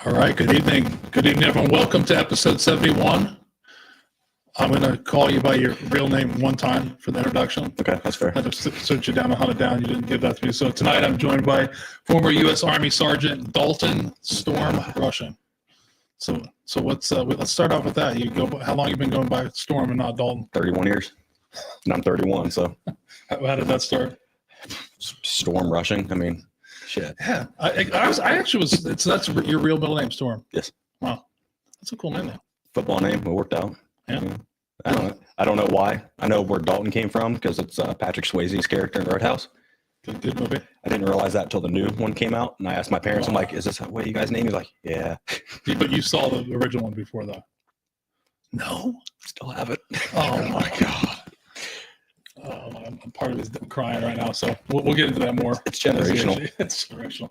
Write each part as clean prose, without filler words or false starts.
All right. Good evening. Good evening, everyone. Welcome to episode 71. I'm going to call you by your real name one time for the introduction. Okay, that's fair. I had to search you down and hunt it down. You didn't give that to me. So tonight I'm joined by former U.S. Army Sergeant Dalton Storm Rushing. So let's start off with that. How long you been going by Storm and not Dalton? 31 years. And I'm 31, so. How did that start? Storm Rushing. I mean, shit. Yeah, I actually was. That's your real middle name, Storm. Yes. Wow, that's a cool name. Football name. It worked out. Yeah. I don't know why. I know where Dalton came from because it's Patrick Swayze's character in Roadhouse. Good movie. I didn't realize that until the new one came out, and I asked my parents, I'm like, is this what you guys' name? He's like, yeah. But you saw the original one before that. No? Still have it. Oh, my God. I'm part of this crying right now, so we'll get into that more. It's generational. It's generational.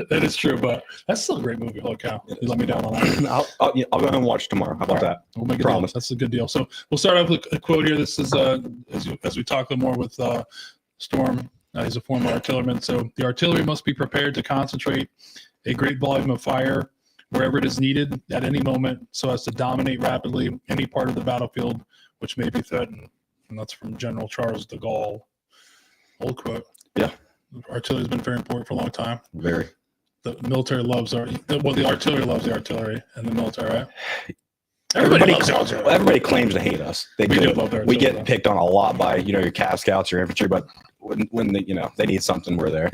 That is true, but that's still a great movie. Holy cow. You let me down on that. I'll go ahead and watch tomorrow. How about that? We'll make it. Promise. That's a good deal. So we'll start off with a quote here. This is as we talk a little more with Storm. He's a former artilleryman. So the artillery must be prepared to concentrate a great volume of fire wherever it is needed at any moment so as to dominate rapidly any part of the battlefield which may be threatened. And that's from General Charles de Gaulle. Old quote. Yeah. Artillery has been very important for a long time. Very. The military loves the artillery loves the artillery and the military, right? Everybody claims to hate us. They do. We get picked on a lot by your Cav Scouts, your infantry, but when they need something, we're there.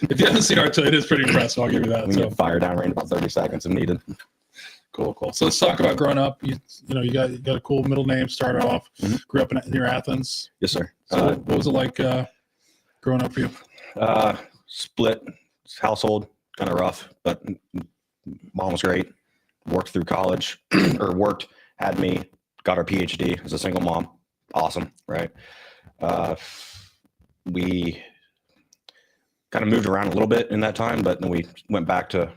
If you haven't seen artillery, it is pretty impressive. I'll give you that. We get fire down range about 30 seconds if needed. Cool. So let's talk about growing up. You got a cool middle name. Started off, grew up near Athens. Yes, sir. So what was it like growing up for you? Split household, kind of rough, but mom was great. Worked through college, had me, got her PhD as a single mom. Awesome, right? We kind of moved around a little bit in that time, but then we went back to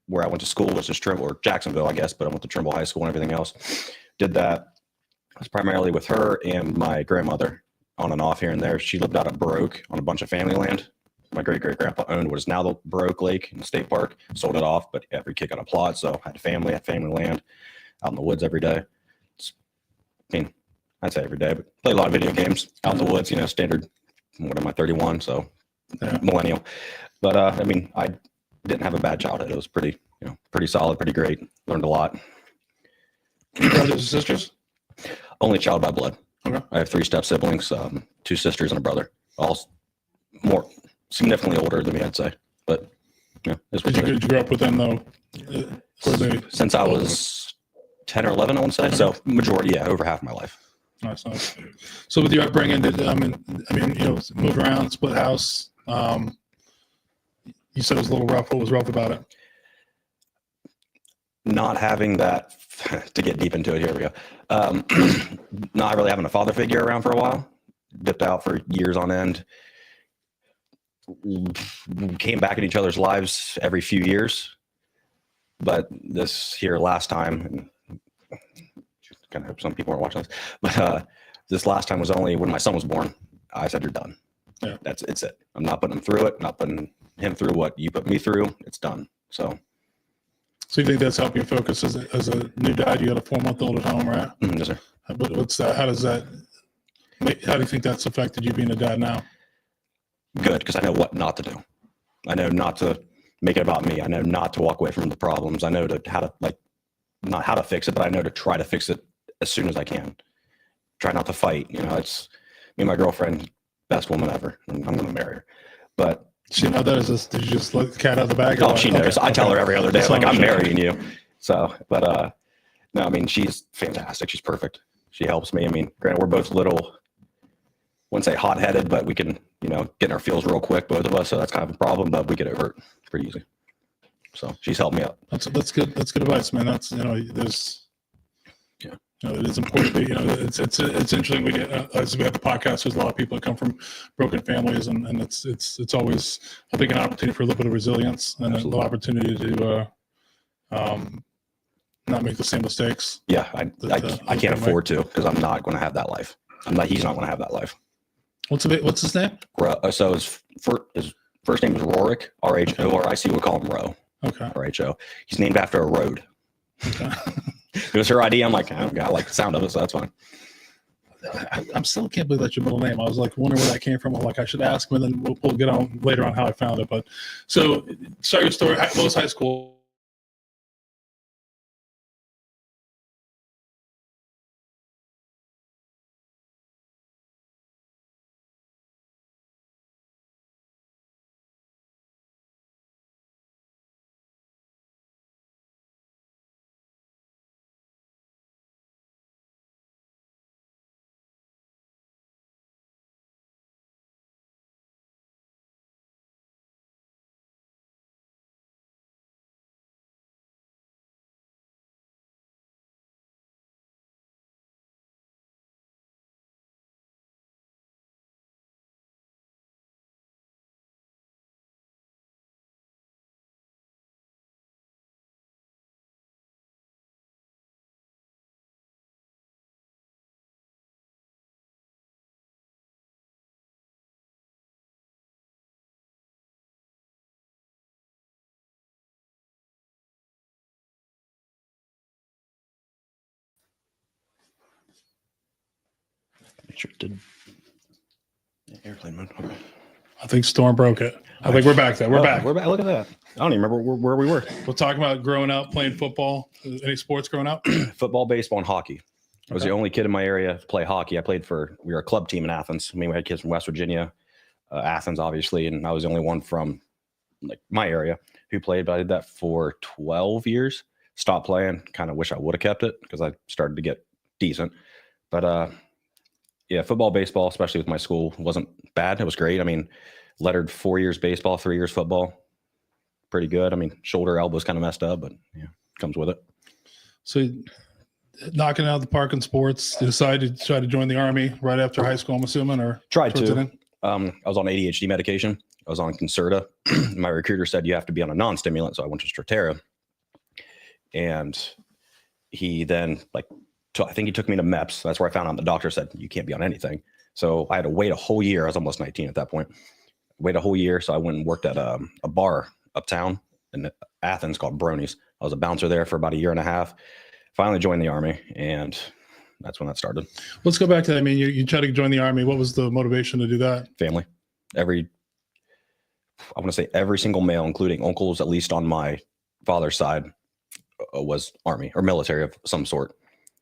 where I went to school, which is Trimble, or Jacksonville, I guess, but I went to Trimble High School and everything else. Did that. I was primarily with her and my grandmother on and off here and there. She lived out at Baroque on a bunch of family land. My great-great-grandpa owned what is now the Baroque Lake in the state park, sold it off, but every kid got a plot, so I had family land out in the woods every day. I'd say every day, but play a lot of video games out in the woods, standard, what am I, 31, so millennial. But, I didn't have a bad childhood. It was pretty solid, pretty great. Learned a lot. Brothers and sisters? Only child by blood. Okay. I have 3 step siblings, 2 sisters and a brother, all more significantly older than me, I'd say. But did you grow up with them though? Since I was 10 or 11, I want to say. So majority, over half my life. Nice. So with your upbringing, moved around, split house. You said it was a little rough. What was rough about it? Not having that. To get deep into it, here we go. Not really having a father figure around for a while. Dipped out for years on end. Came back in each other's lives every few years, but this here last time, and kind of hope some people are watching this, but this last time was only when my son was born. I said, you're done. Yeah. It's it. I'm not putting him through it, not putting him through what you put me through. It's done. So you think that's helped you focus as a new dad? You got a 4-month-old at home, right? Yes, sir. What's that? How do you think that's affected you being a dad now? Good, because I know what not to do. I know not to make it about me. I know not to walk away from the problems. I know not how to fix it, but I know to try to fix it as soon as I can. Try not to fight. It's me and my girlfriend, best woman ever. I'm going to marry her. But she know that? Did you just let the cat out of the bag? Oh, she knows. I tell her every other day, I'm marrying you. So, but no, she's fantastic. She's perfect. She helps me. Granted, we're both little, wouldn't say hot-headed, but we can, get in our feels real quick, both of us. So that's kind of a problem, but we get over it pretty easy. So she's helped me out. That's good. That's good advice, man. That's, it is important. It's interesting. We get as we have the podcast. There's a lot of people that come from broken families, and it's always, I think, an opportunity for a little bit of resilience and a little opportunity to not make the same mistakes. Yeah, I can't afford to, because I'm not going to have that life. He's not going to have that life. What's his name? So his first name is Rorick, Rhoric. We call him Ro. Okay. RHO. He's named after a road. Okay. It was her idea. I'm like, I like the sound of it, so that's fine. I'm still can't believe that's your middle name. I was like wondering where that came from. I'm like, I should ask him, and then we'll get on later on how I found it. But so start your story. Lowe's High School. Make sure it did. Airplane mode. Okay. I think Storm broke it. I think we're back there. We're back. We're back. Look at that. I don't even remember where we were. We're talking about growing up, playing football. Any sports growing up? Football, baseball, and hockey. I was the only kid in my area to play hockey. We were a club team in Athens. I mean, we had kids from West Virginia, Athens, obviously, and I was the only one from like my area who played. But I did that for 12 years. Stopped playing. Kind of wish I would have kept it because I started to get decent. But yeah, football, baseball, especially with my school, wasn't bad. It was great. I mean, lettered 4 years baseball, 3 years football. Pretty good. I mean, shoulder, elbows kind of messed up, but yeah, comes with it. So knocking it out of the park in sports, you decided to try to join the Army right after high school, I'm assuming, or tried to. I was on ADHD medication. I was on Concerta. My recruiter said you have to be on a non-stimulant, so I went to Strattera. And he then, I think he took me to MEPS. That's where I found out the doctor said you can't be on anything. So I had to wait a whole year. I was almost 19 at that point. Wait a whole year. So I went and worked at a bar uptown in Athens called Bronies. I was a bouncer there for about a year and a half. Finally joined the Army, and that's when that started. Let's go back to that. I mean, you tried to join the Army. What was the motivation to do that? Family. I want to say every single male, including uncles, at least on my father's side, was Army or military of some sort.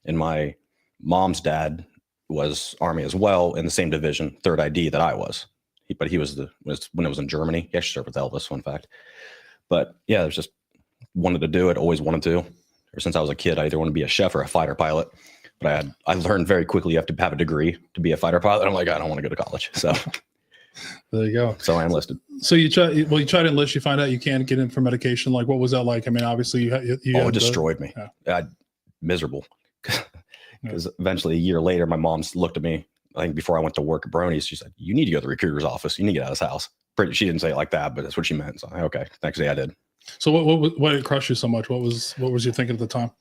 And my mom's dad was Army as well in the same division, 3rd ID that I was. But he was when it was in Germany. He actually served with Elvis, fun fact. But yeah, I just wanted to do it, always wanted to. Ever since I was a kid, I either want to be a chef or a fighter pilot. But I learned very quickly you have to have a degree to be a fighter pilot. I'm like, I don't want to go to college. So there you go. So I enlisted. So you try to enlist, you find out you can't get in for medication. Like, what was that like? I mean, obviously it destroyed me. Yeah. Miserable. Because eventually a year later, my mom looked at me, I think before I went to work at Bronies, she said, you need to go to the recruiter's office. You need to get out of this house. She didn't say it like that, but that's what she meant. So, okay. Next day I did. So what did it crush you so much? What was you thinking at the time?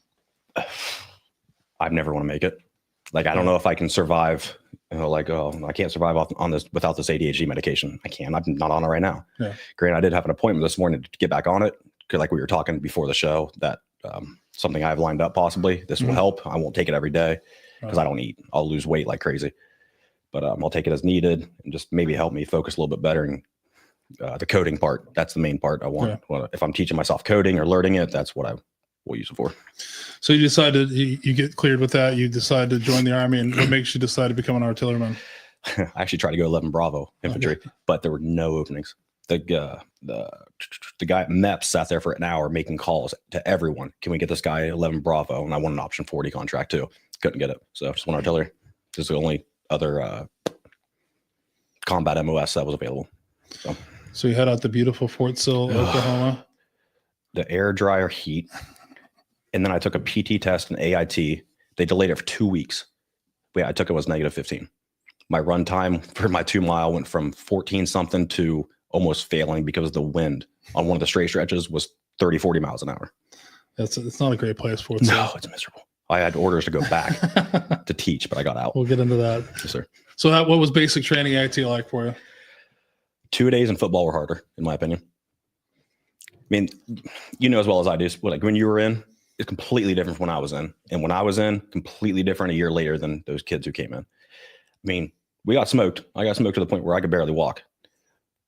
I've never want to make it. Like, I don't know if I can survive, I can't survive on this without this ADHD medication. I can. I'm not on it right now. Yeah. Granted, I did have an appointment this morning to get back on it. Cause like we were talking before the show that, something I've lined up possibly. This will help. I won't take it every day because I don't eat. I'll lose weight like crazy. But I'll take it as needed and just maybe help me focus a little bit better. And the coding part, that's the main part I want. Yeah. If I'm teaching myself coding or learning it, that's what I will use it for. So you decided, you get cleared with that. You decide to join the Army. And what makes you decide to become an artilleryman? I actually tried to go 11 Bravo infantry, but there were no openings. The guy at MEPS sat there for an hour making calls to everyone. Can we get this guy 11 Bravo? And I won an option 40 contract too. Couldn't get it. So just won artillery. This is the only other combat MOS that was available. So you head out to beautiful Fort Sill, Oklahoma. The air dryer heat. And then I took a PT test and AIT. They delayed it for 2 weeks. I took it was -15. My run time for my 2 mile went from 14 something to almost failing because the wind on one of the straight stretches was 30, 40 miles an hour. It's not a great place for it. No, it's miserable. I had orders to go back to teach, but I got out. We'll get into that. Yes, sir. So what was basic training AIT like for you? 2 days in football were harder, in my opinion. mean, you know as well as I do, like when you were in, it's completely different from when I was in. And when I was in, completely different a year later than those kids who came in. I mean, we got smoked. I got smoked to the point where I could barely walk.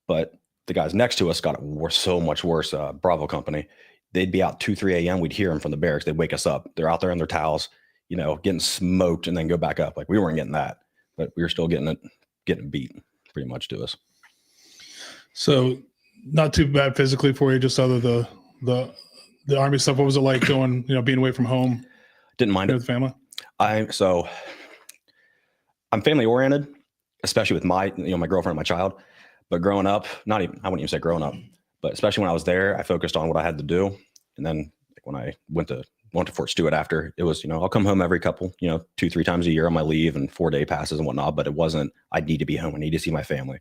But the guys next to us got it worse, so much worse. Bravo Company, they'd be out 2, 3 a.m. We'd hear them from the barracks. They'd wake us up. They're out there in their towels, getting smoked and then go back up. Like we weren't getting that, but we were still getting beat pretty much to us. So not too bad physically for you, just other the Army stuff. What was it like going, being away from home? Didn't mind it with family. I'm family oriented, especially with my girlfriend and my child. But growing up, I wouldn't even say growing up, but especially when I was there, I focused on what I had to do. And then when I went to Fort Stewart after, it was, I'll come home every couple, 2, 3 times a year on my leave and 4-day passes and whatnot. But it wasn't, I need to be home. I need to see my family.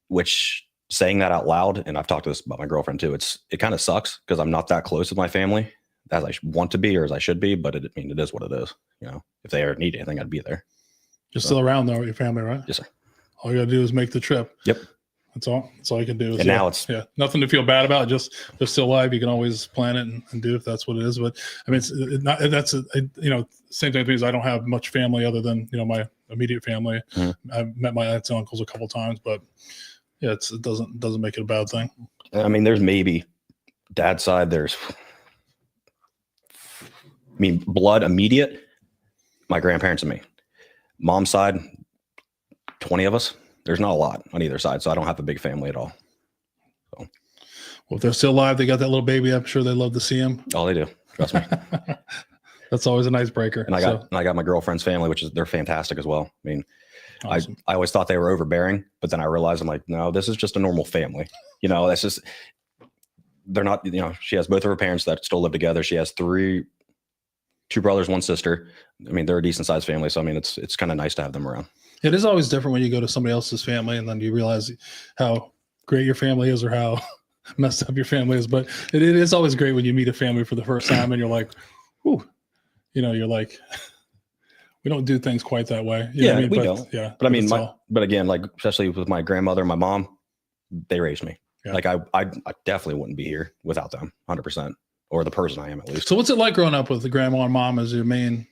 Which, saying that out loud, and I've talked to this about my girlfriend too, it kind of sucks because I'm not that close with my family as I want to be or as I should be, but it is what it is. If they ever need anything, I'd be there. You're still around though with your family, right? Yes, sir. All you gotta do is make the trip. Yep. That's all you can do. And now it's nothing to feel bad about. Just they're still alive. You can always plan it and do if that's what it is. But I mean, same thing with me is I don't have much family other than my immediate family. Mm-hmm. I've met my aunts and uncles a couple times, but yeah, it doesn't make it a bad thing. I mean, there's maybe dad's side. There's, blood immediate. My grandparents and me. Mom's side, 20 of us. There's not a lot on either side, so I don't have a big family at all. So, well, if they're still alive, they got that little baby. I'm sure they love to see him. Oh, they do. Trust me. That's always a nice breaker. And I got my girlfriend's family, they're fantastic as well. I mean, awesome. I always thought they were overbearing, but then I realized I'm like, no, this is just a normal family. That's just, they're not, she has both of her parents that still live together. She has 2 brothers, 1 sister. I mean, they're a decent sized family. So, I mean, it's kind of nice to have them around. It is always different when you go to somebody else's family and then you realize how great your family is or how messed up your family is. But it is always great when you meet a family for the first time and you're like, whew, you're like, we don't do things quite that way. You know what I mean? We don't. Yeah. But I mean, but again, like, especially with my grandmother and my mom, they raised me. Yeah. Like I definitely wouldn't be here without them 100%, or the person I am at least. So what's it like growing up with the grandma and mom as your main,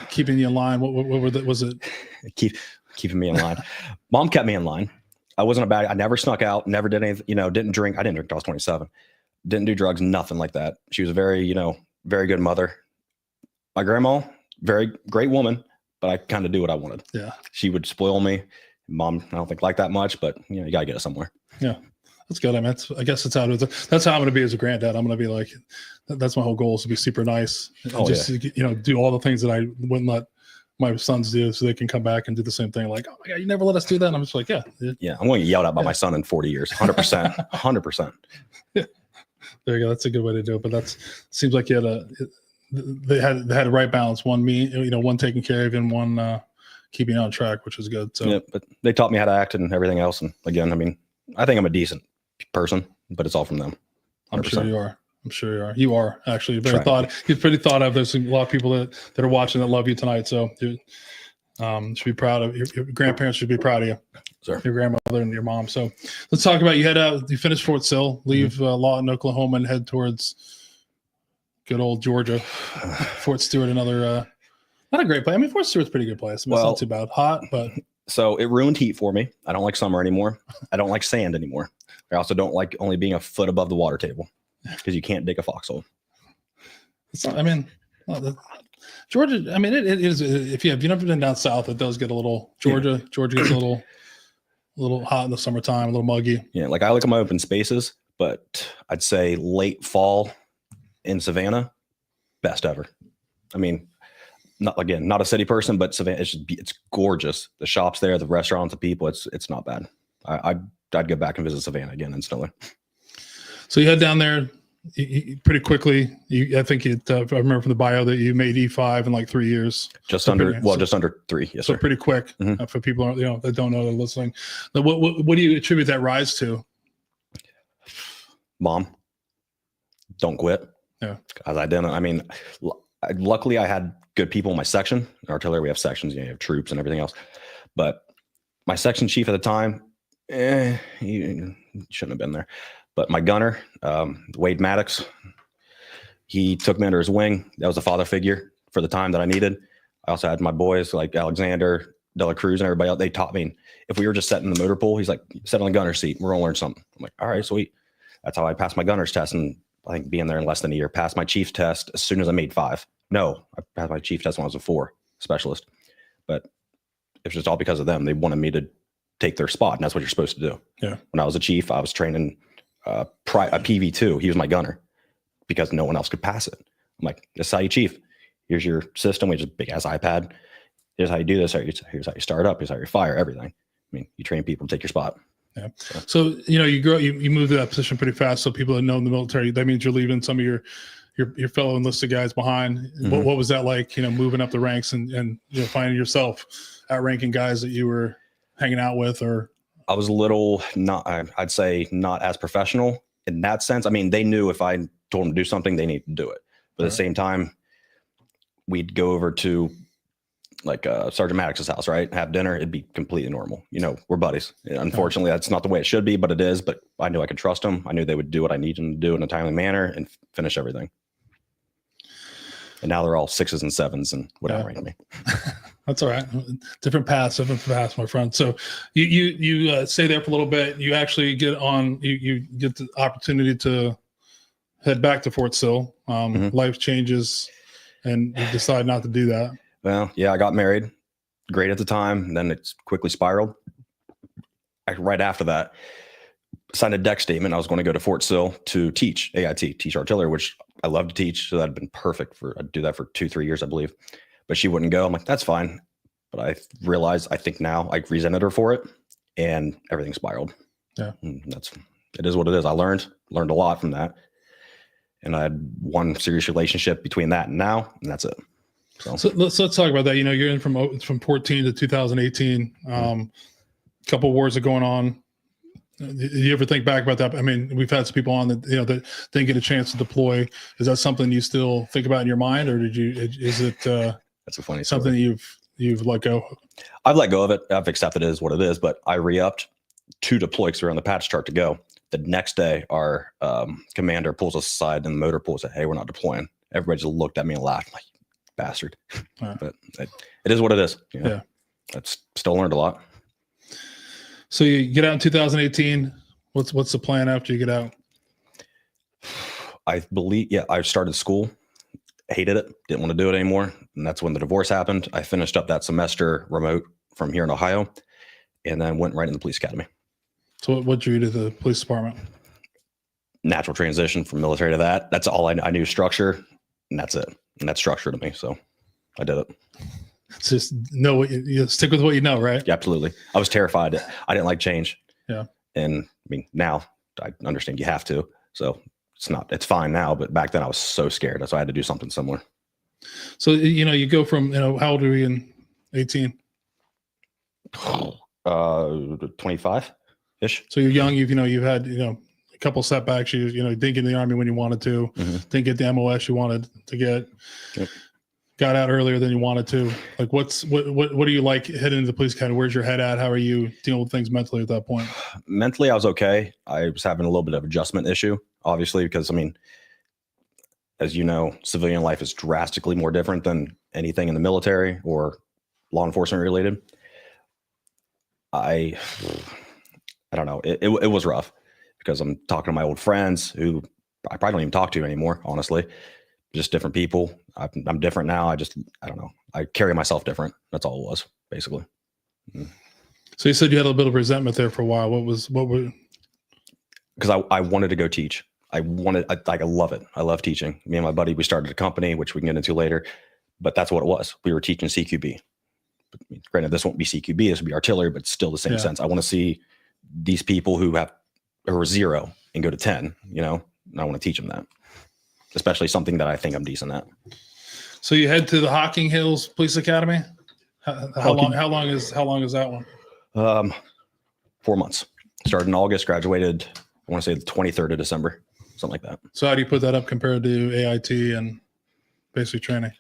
keeping you in line? What was it? Keeping me in line. Mom kept me in line. I I never snuck out, never did anything, didn't drink. I didn't drink until I was 27. Didn't do drugs, nothing like that. She was a very, very good mother. My grandma, very great woman, but I kind of do what I wanted. Yeah. She would spoil me. Mom, I don't think like that much, but you got to get it somewhere. Yeah. That's good. I mean, that's how I'm going to be as a granddad. I'm going to be like, that's my whole goal, is to be super nice. And do all the things that I wouldn't let my sons do, so they can come back and do the same thing. Like, oh my God, you never let us do that. And I'm just like, yeah. I'm going to get yelled at by my son in 40 years. 100%, 100%. Yeah. There you go. That's a good way to do it. But seems like they had a right balance. One one taking care of you and one keeping you on track, which is good. So yeah, but they taught me how to act and everything else. And again, I mean, I think I'm a decent person, but it's all from them. 100%. I'm sure you are. You are actually you're pretty thought of. There's a lot of people that are watching that love you tonight. So you should be proud of your grandparents. Should be proud of you, sir. Your grandmother and your mom. So let's talk about you finished Fort Sill, leave Lawton, Oklahoma, and head towards good old Georgia. Fort Stewart, another not a great place. I mean, Fort Stewart's a pretty good place. I mean, it's not too bad. Hot, but so it ruined heat for me. I don't like summer anymore. I don't like sand anymore. I also don't like only being a foot above the water table because you can't dig a foxhole. Georgia. I mean, it is. If you've never been down south, it does get a little Georgia. Yeah. Georgia gets a little hot in the summertime, a little muggy. Yeah, like I look at my open spaces, but I'd say late fall in Savannah, best ever. I mean, not a city person, but Savannah, it's gorgeous. The shops there, the restaurants, the people, it's not bad. I'd go back and visit Savannah again instantly. So you head down there pretty quickly. I think I remember from the bio that you made E5 in like 3 years. Just under 3. Yes, so sir. Pretty quick for people that don't know, they're listening. Now, what do you attribute that rise to? Mom, don't quit. Yeah, because I didn't. I mean, luckily I had good people in my section. In artillery, we have sections. You have troops and everything else. But my section chief at the time, he shouldn't have been there. But my gunner, Wade Maddox, he took me under his wing. That was a father figure for the time that I needed. I also had my boys like Alexander, Dela Cruz, and everybody else. They taught me. If we were just sitting in the motor pool, he's like, sit on the gunner seat. We're going to learn something. I'm like, all right, sweet. That's how I passed my gunner's test. And I think being there in less than a year, passed my chief test as soon as I made 5. No, I passed my chief test when I was a 4 specialist. But it was just all because of them. They wanted me to take their spot. And that's what you're supposed to do. Yeah. When I was a chief, I was training a PV2. He was my gunner because no one else could pass it. I'm like, this is how you chief. Here's your system, which is a big ass iPad. Here's how you do this. Here's how you start up. Here's how you fire everything. I mean, you train people to take your spot. Yeah. So, you moved to that position pretty fast. So people that know in the military, that means you're leaving some of your fellow enlisted guys behind. Mm-hmm. What was that like, moving up the ranks and finding yourself outranking guys that you were hanging out with? Or I was a little I'd say not as professional in that sense. I mean, they knew if I told them to do something, they needed to do it. But at the same time, we'd go over to like Sergeant Maddox's house, right? Have dinner. It'd be completely normal. We're buddies. Unfortunately, that's not the way it should be, but it is. But I knew I could trust them. I knew they would do what I needed them to do in a timely manner and finish everything. And now they're all 6s and 7s and whatever. Me. That's all right. Different paths, my friend. So you stay there for a little bit. You actually get on. You get the opportunity to head back to Fort Sill. Life changes, and you decide not to do that. Well, yeah, I got married. Great at the time. And then it's quickly spiraled. Right after that, signed a deck statement. I was going to go to Fort Sill to teach AIT, teach artillery, which I love to teach. So that'd been perfect I'd do that for 2-3 years, I believe. But she wouldn't go. I'm like, that's fine. But I realized, I think now I resented her for it and everything spiraled. Yeah. And it is what it is. I learned a lot from that. And I had one serious relationship between that and now, and that's it. So let's talk about that. You're in from 14 to 2018. Couple wars are going on. Do you ever think back about that? I mean, we've had some people on that that didn't get a chance to deploy. Is that something you still think about in your mind, or is it that's a funny something story. you've let go? I've let go of it. I've accepted it as what it is. But I re-upped to deploy because we were on the patch chart to go. The next day, our commander pulls us aside in the motor pool and said, "Hey, we're not deploying." Everybody just looked at me and laughed. I'm like, bastard. But it is what it is. Yeah. I've still learned a lot. So you get out in 2018. What's the plan after you get out? I believe, I started school, hated it, didn't want to do it anymore. And that's when the divorce happened. I finished up that semester remote from here in Ohio and then went right in the police academy. So what drew you to the police department? Natural transition from military to that. That's all I knew, structure, and that's it. And that's structure to me. So I did it. It's just know what you stick with what you know, right? Yeah, absolutely. I was terrified. I didn't like change. Yeah. And I mean, now I understand you have to. So it's fine now. But back then I was so scared. So I had to do something similar. So, you go from, how old were you in 18? 25 ish. So you're young. You've had, a couple setbacks. You didn't get in the Army when you wanted to, didn't get the MOS you wanted to get. Yep. Got out earlier than you wanted to. Like, what do you like heading into the police academy? Where's your head at? How are you dealing with things mentally at that point? Mentally, I was okay. I was having a little bit of adjustment issue, obviously, because as you know, civilian life is drastically more different than anything in the military or law enforcement related. I don't know. It was rough because I'm talking to my old friends who I probably don't even talk to anymore, honestly. Just different people. I'm different now. I don't know. I carry myself different. That's all it was, basically. So you said you had a little bit of resentment there for a while. What were? Because I wanted to go teach. I love it. I love teaching. Me and my buddy, we started a company, which we can get into later, but that's what it was. We were teaching CQB. But, granted, this won't be CQB. This would be artillery, but still the same sense. I want to see these people who are 0 and go to 10, and I want to teach them that. Especially something that I think I'm decent at. So you head to the Hocking Hills Police Academy. How long is that one? 4 months. Started in August, graduated, I want to say the 23rd of December, something like that. So how do you put that up compared to AIT and basic training?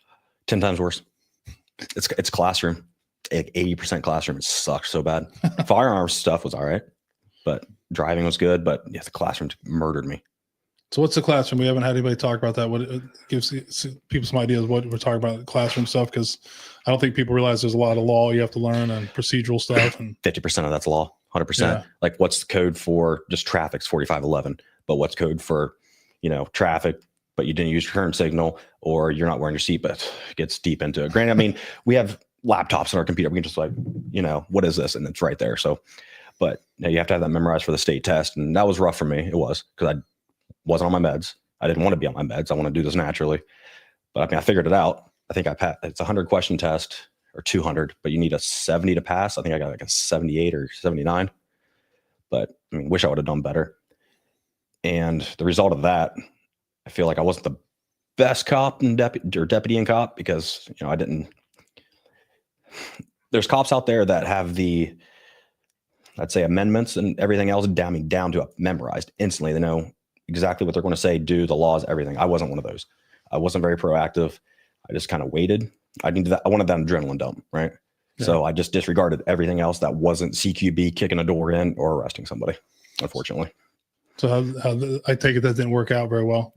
10 times worse. It's classroom. Like 80% classroom. It sucks so bad. Firearms stuff was all right, but Driving was good, but yeah, the classroom murdered me. So what's the classroom? We haven't had anybody talk about that. What it gives people some ideas of what we're talking about classroom stuff, because I don't think people realize there's a lot of law you have to learn and procedural stuff. And 50% of that's law, 100%. Yeah. Like what's the code for just traffic's 4511, but what's code for, traffic, but you didn't use your turn signal or you're not wearing your seat, but it gets deep into it. Granted, I mean, we have laptops on our computer. We can just what is this? And it's right there. So, but you have to have that memorized for the state test. And that was rough for me. It was because I wasn't on my meds. I didn't want to be on my meds. I want to do this naturally. But I mean, I figured it out. I think I passed. It's a 100-question test or 200, but you need a 70 to pass. I think I got like a 78 or 79. But I mean, wish I would have done better. And the result of that, I feel like I wasn't the best cop and deputy and cop because, I didn't. There's cops out there that have the, I'd say, amendments and everything else down to memorized instantly. They know exactly what they're going to say, do the laws, everything. I wasn't one of those. I wasn't very proactive. I just kind of waited. I wanted that adrenaline dump, right? Yeah. So I just disregarded everything else that wasn't CQB, kicking a door in or arresting somebody, unfortunately. So how I take it that didn't work out very well.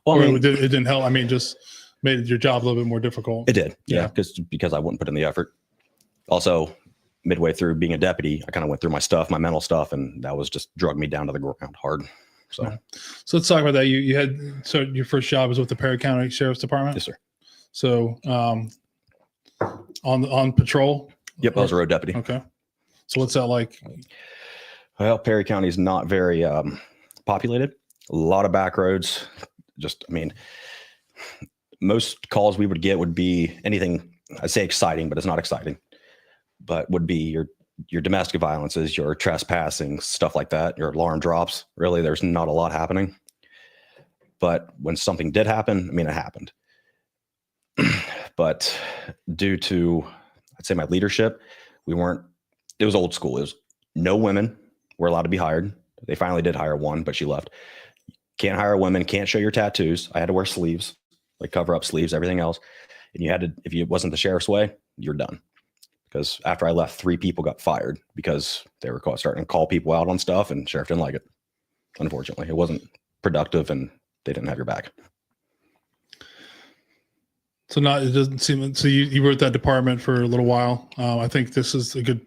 Well, it didn't help. I mean, just made your job a little bit more difficult. It did. Yeah. Because I wouldn't put in the effort. Also, midway through being a deputy, I kind of went through my mental stuff, and that was just drug me down to the ground hard. So, yeah. So let's talk about that. You had your first job was with the Patriot County Sheriff's Department. Yes, sir. So on patrol. Yep, I was a road deputy. Okay. So what's that like? Well, Perry County is not very populated. A lot of back roads. Most calls we would get would be anything. I'd say exciting, but it's not exciting. But would be your domestic violences, your trespassing, stuff like that, your alarm drops. Really, there's not a lot happening. But when something did happen, it happened. But due to, I'd say, my leadership, it was old school. It was no women were allowed to be hired. They finally did hire one, but she left. Can't hire women, can't show your tattoos. I had to wear sleeves, like cover up sleeves, everything else. And you had to, if it wasn't the sheriff's way, you're done. Because after I left, 3 people got fired because they were starting to call people out on stuff, and sheriff didn't like it. Unfortunately, it wasn't productive, and they didn't have your back. So it doesn't seem. So you were at that department for a little while. I think this is a good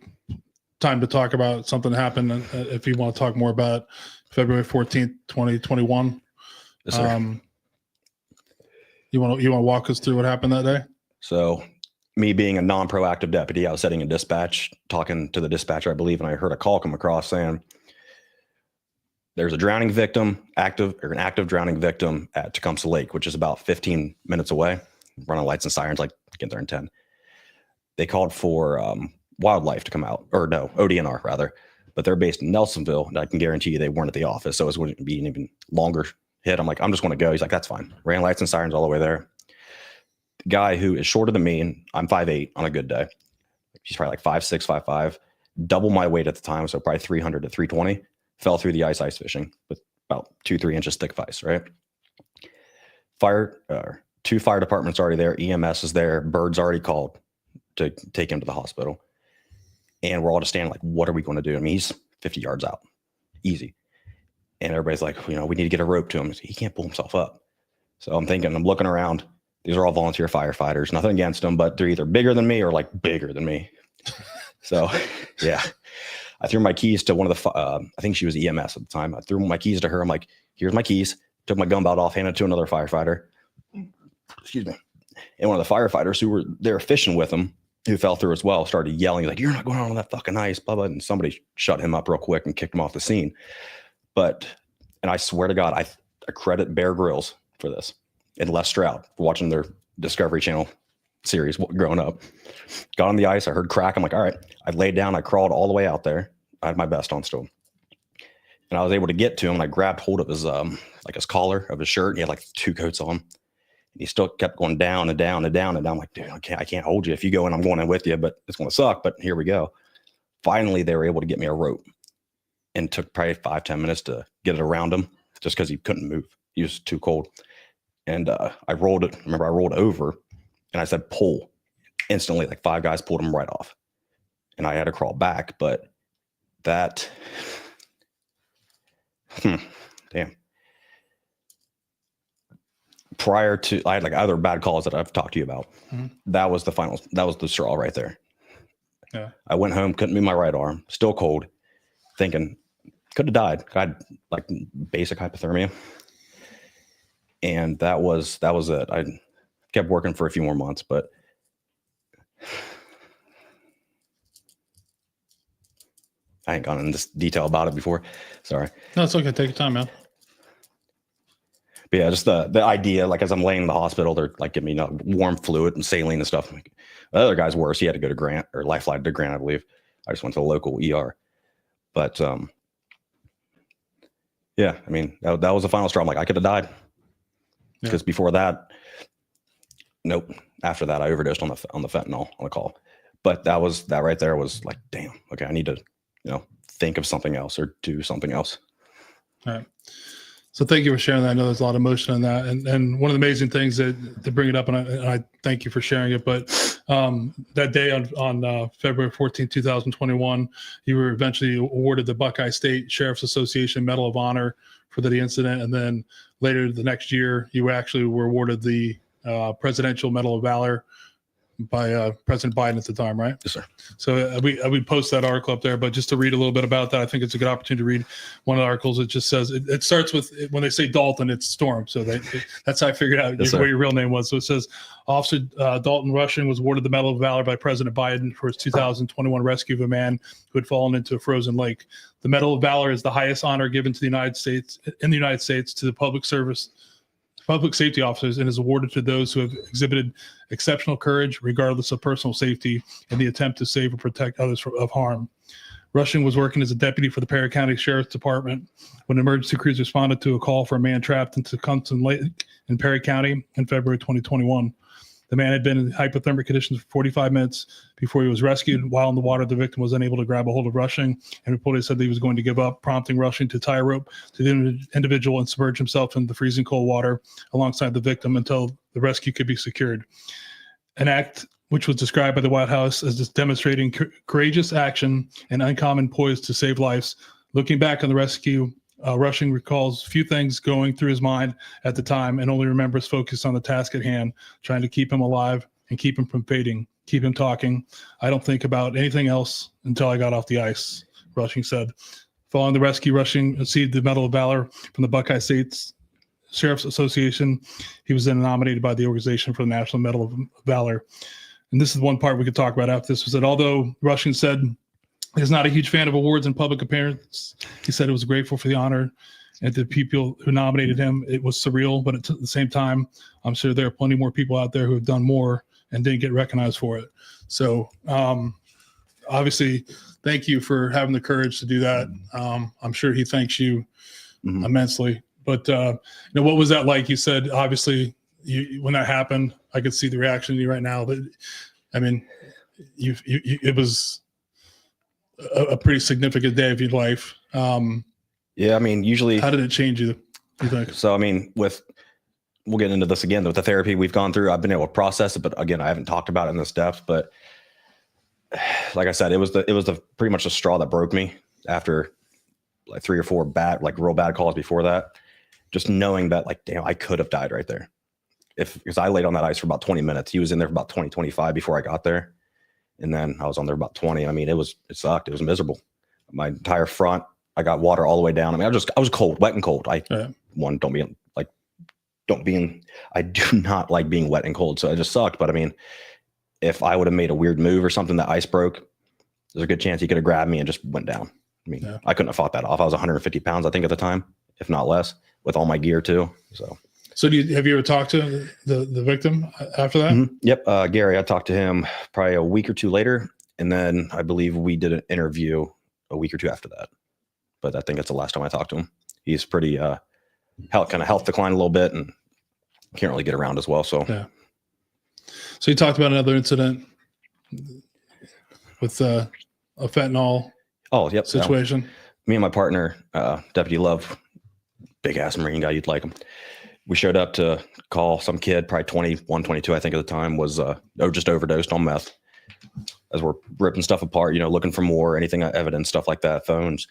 time to talk about something that happened. If you want to talk more about it, February 14th, 2021. Yes, sir. You want to walk us through what happened that day? So, me being a non-proactive deputy, I was sitting in dispatch, talking to the dispatcher, I believe, and I heard a call come across saying there's a drowning victim, an active drowning victim at Tecumseh Lake, which is about 15 minutes away. Running lights and sirens, like get there in 10. They called for wildlife to come out, or no, ODNR rather, but they're based in Nelsonville, and I can guarantee you they weren't at the office, so it wouldn't be an even longer hit. I'm like, I'm just going to go. He's like, that's fine. Ran lights and sirens all the way there. The guy who is shorter than me, and I'm 5'8" on a good day. He's probably like 5'6", 5'5", double my weight at the time, so probably 300 to 320. Fell through the ice fishing with about 2-3 inches thick ice, right? 2 fire departments already there. EMS is there. Bird's already called to take him to the hospital. And we're all just standing like, what are we going to do? I mean, he's 50 yards out. Easy. And everybody's like, we need to get a rope to him. He can't pull himself up. So I'm looking around. These are all volunteer firefighters. Nothing against them, but they're either bigger than me or like bigger than me. So, yeah. I threw my keys to one of the, I think she was EMS at the time. I threw my keys to her. I'm like, here's my keys. Took my gun belt off, handed it to another firefighter. Excuse me. And one of the firefighters who were there fishing with him, who fell through as well, started yelling like, you're not going on that fucking ice, blah, blah. And somebody shut him up real quick and kicked him off the scene. And I swear to God, I credit Bear Grylls for this and Les Stroud for watching their Discovery Channel series growing up. Got on the ice. I heard crack. I'm like, all right. I laid down. I crawled all the way out there. I had my vest on still. And I was able to get to him, and I grabbed hold of his, his collar of his shirt. He had like 2 coats on. He still kept going down and down and down and down. I'm like, dude, I can't hold you. If you go in, I'm going in with you, but it's going to suck. But here we go. Finally, they were able to get me a rope, and it took probably 5-10 minutes to get it around him just because he couldn't move. He was too cold. And I rolled over, and I said, pull. Instantly, like 5 guys pulled him right off. And I had to crawl back. But that Damn. Prior to, I had like other bad calls that I've talked to you about. That was the final. That was the straw right there. Yeah. I went home, couldn't move my right arm, still cold, thinking could have died. I had like basic hypothermia, and that was it. I kept working for a few more months, but I ain't gone into detail about it before. Sorry. No, it's okay. Take your time, man. But yeah, just the idea, like as I'm laying in the hospital, they're like giving me warm fluid and saline and stuff. The other guy's worse. He had to go to Grant, or Lifeline to Grant, I believe. I just went to the local ER. But yeah, I mean, that was the final straw. I'm like, I could have died. Because before that, nope. After that, I overdosed on the fentanyl on a call. But that right there was like, damn, okay, I need to, think of something else or do something else. All right. So thank you for sharing that. I know there's a lot of emotion in that. And one of the amazing things to bring it up, and I thank you for sharing it, but that day on February 14, 2021, you were eventually awarded the Buckeye State Sheriff's Association Medal of Honor for the incident. And then later the next year, you actually were awarded the Presidential Medal of Valor by President Biden at the time, right? Yes, sir. So we post that article up there, but just to read a little bit about that, I think it's a good opportunity to read one of the articles. It just says, it starts with, when they say Dalton, it's Storm. So that's how I figured out what your real name was. So it says, Officer Dalton Rushing was awarded the Medal of Valor by President Biden for his 2021 rescue of a man who had fallen into a frozen lake. The Medal of Valor is the highest honor given to the United States to the public safety officers, and is awarded to those who have exhibited exceptional courage, regardless of personal safety, in the attempt to save or protect others of harm. Rushing was working as a deputy for the Perry County Sheriff's Department when emergency crews responded to a call for a man trapped into Tecumseh Lake in Perry County in February 2021. The man had been in hypothermic conditions for 45 minutes before he was rescued. While in the water, the victim was unable to grab a hold of Rushing and reportedly said that he was going to give up, prompting Rushing to tie a rope to the individual and submerge himself in the freezing cold water alongside the victim until the rescue could be secured. An act which was described by the White House as just demonstrating courageous action and uncommon poise to save lives. Looking back on the rescue, Rushing recalls few things going through his mind at the time and only remembers focus on the task at hand, trying to keep him alive and keep him from fading, keep him talking. I don't think about anything else until I got off the ice, Rushing said. Following the rescue, Rushing received the Medal of Valor from the Buckeye State Sheriff's Association. He was then nominated by the organization for the National Medal of Valor. And this is one part we could talk about after this, was that although Rushing said he's not a huge fan of awards and public appearances, he said he was grateful for the honor and to the people who nominated him. It was surreal, but at the same time, I'm sure there are plenty more people out there who have done more and didn't get recognized for it. So obviously, thank you for having the courage to do that. I'm sure he thanks you immensely. But what was that like? You said, obviously, when that happened, I could see the reaction in you right now. But I mean, it was a pretty significant day of your life. Yeah, I mean, usually. How did it change you think? So, I mean, we'll get into this again with the therapy we've gone through. I've been able to process it, but again, I haven't talked about it in this depth. But like I said, it was pretty much the straw that broke me after like 3 or 4 real bad calls before that. Just knowing that, like, damn, I could have died right there. Because I laid on that ice for about 20 minutes. He was in there for about 20, 25 before I got there. And then I was on there about 20. I mean, it sucked. It was miserable. My entire front, I got water all the way down. I mean, I was cold, wet and cold. I do not like being wet and cold. So it just sucked. But I mean, if I would have made a weird move or something, the ice broke, there's a good chance he could have grabbed me and just went down. I mean, I couldn't have fought that off. I was 150 pounds, I think, at the time, if not less, with all my gear too. So have you ever talked to the victim after that? Mm-hmm. Yep. Gary, I talked to him probably a week or 2 later. And then I believe we did an interview a week or 2 after that. But I think that's the last time I talked to him. He's pretty kind of health decline a little bit and can't really get around as well. So yeah. So you talked about another incident with a fentanyl situation. Me and my partner, Deputy Love, big ass Marine guy, you'd like him. We showed up to call some kid, probably 21, 22, I think at the time, was just overdosed on meth. As we're ripping stuff apart, looking for more, anything, evidence, stuff like that, phones.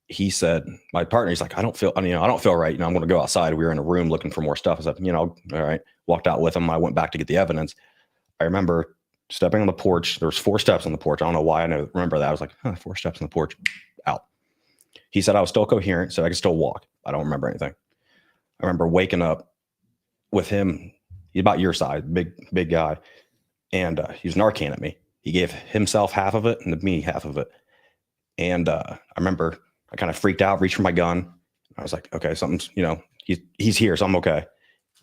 he said, my partner, he's like, I don't feel right. I'm going to go outside. We were in a room looking for more stuff. I said, all right. Walked out with him. I went back to get the evidence. I remember stepping on the porch. There was 4 steps on the porch. I don't know why remember that. I was like, 4 steps on the porch, out. He said I was still coherent, so I could still walk. I don't remember anything. I remember waking up with him. He's about your size, big guy. And he was Narcan at me. He gave himself half of it and me half of it. And I remember I kind of freaked out, reached for my gun. I was like, okay, something's, he's here, so I'm okay.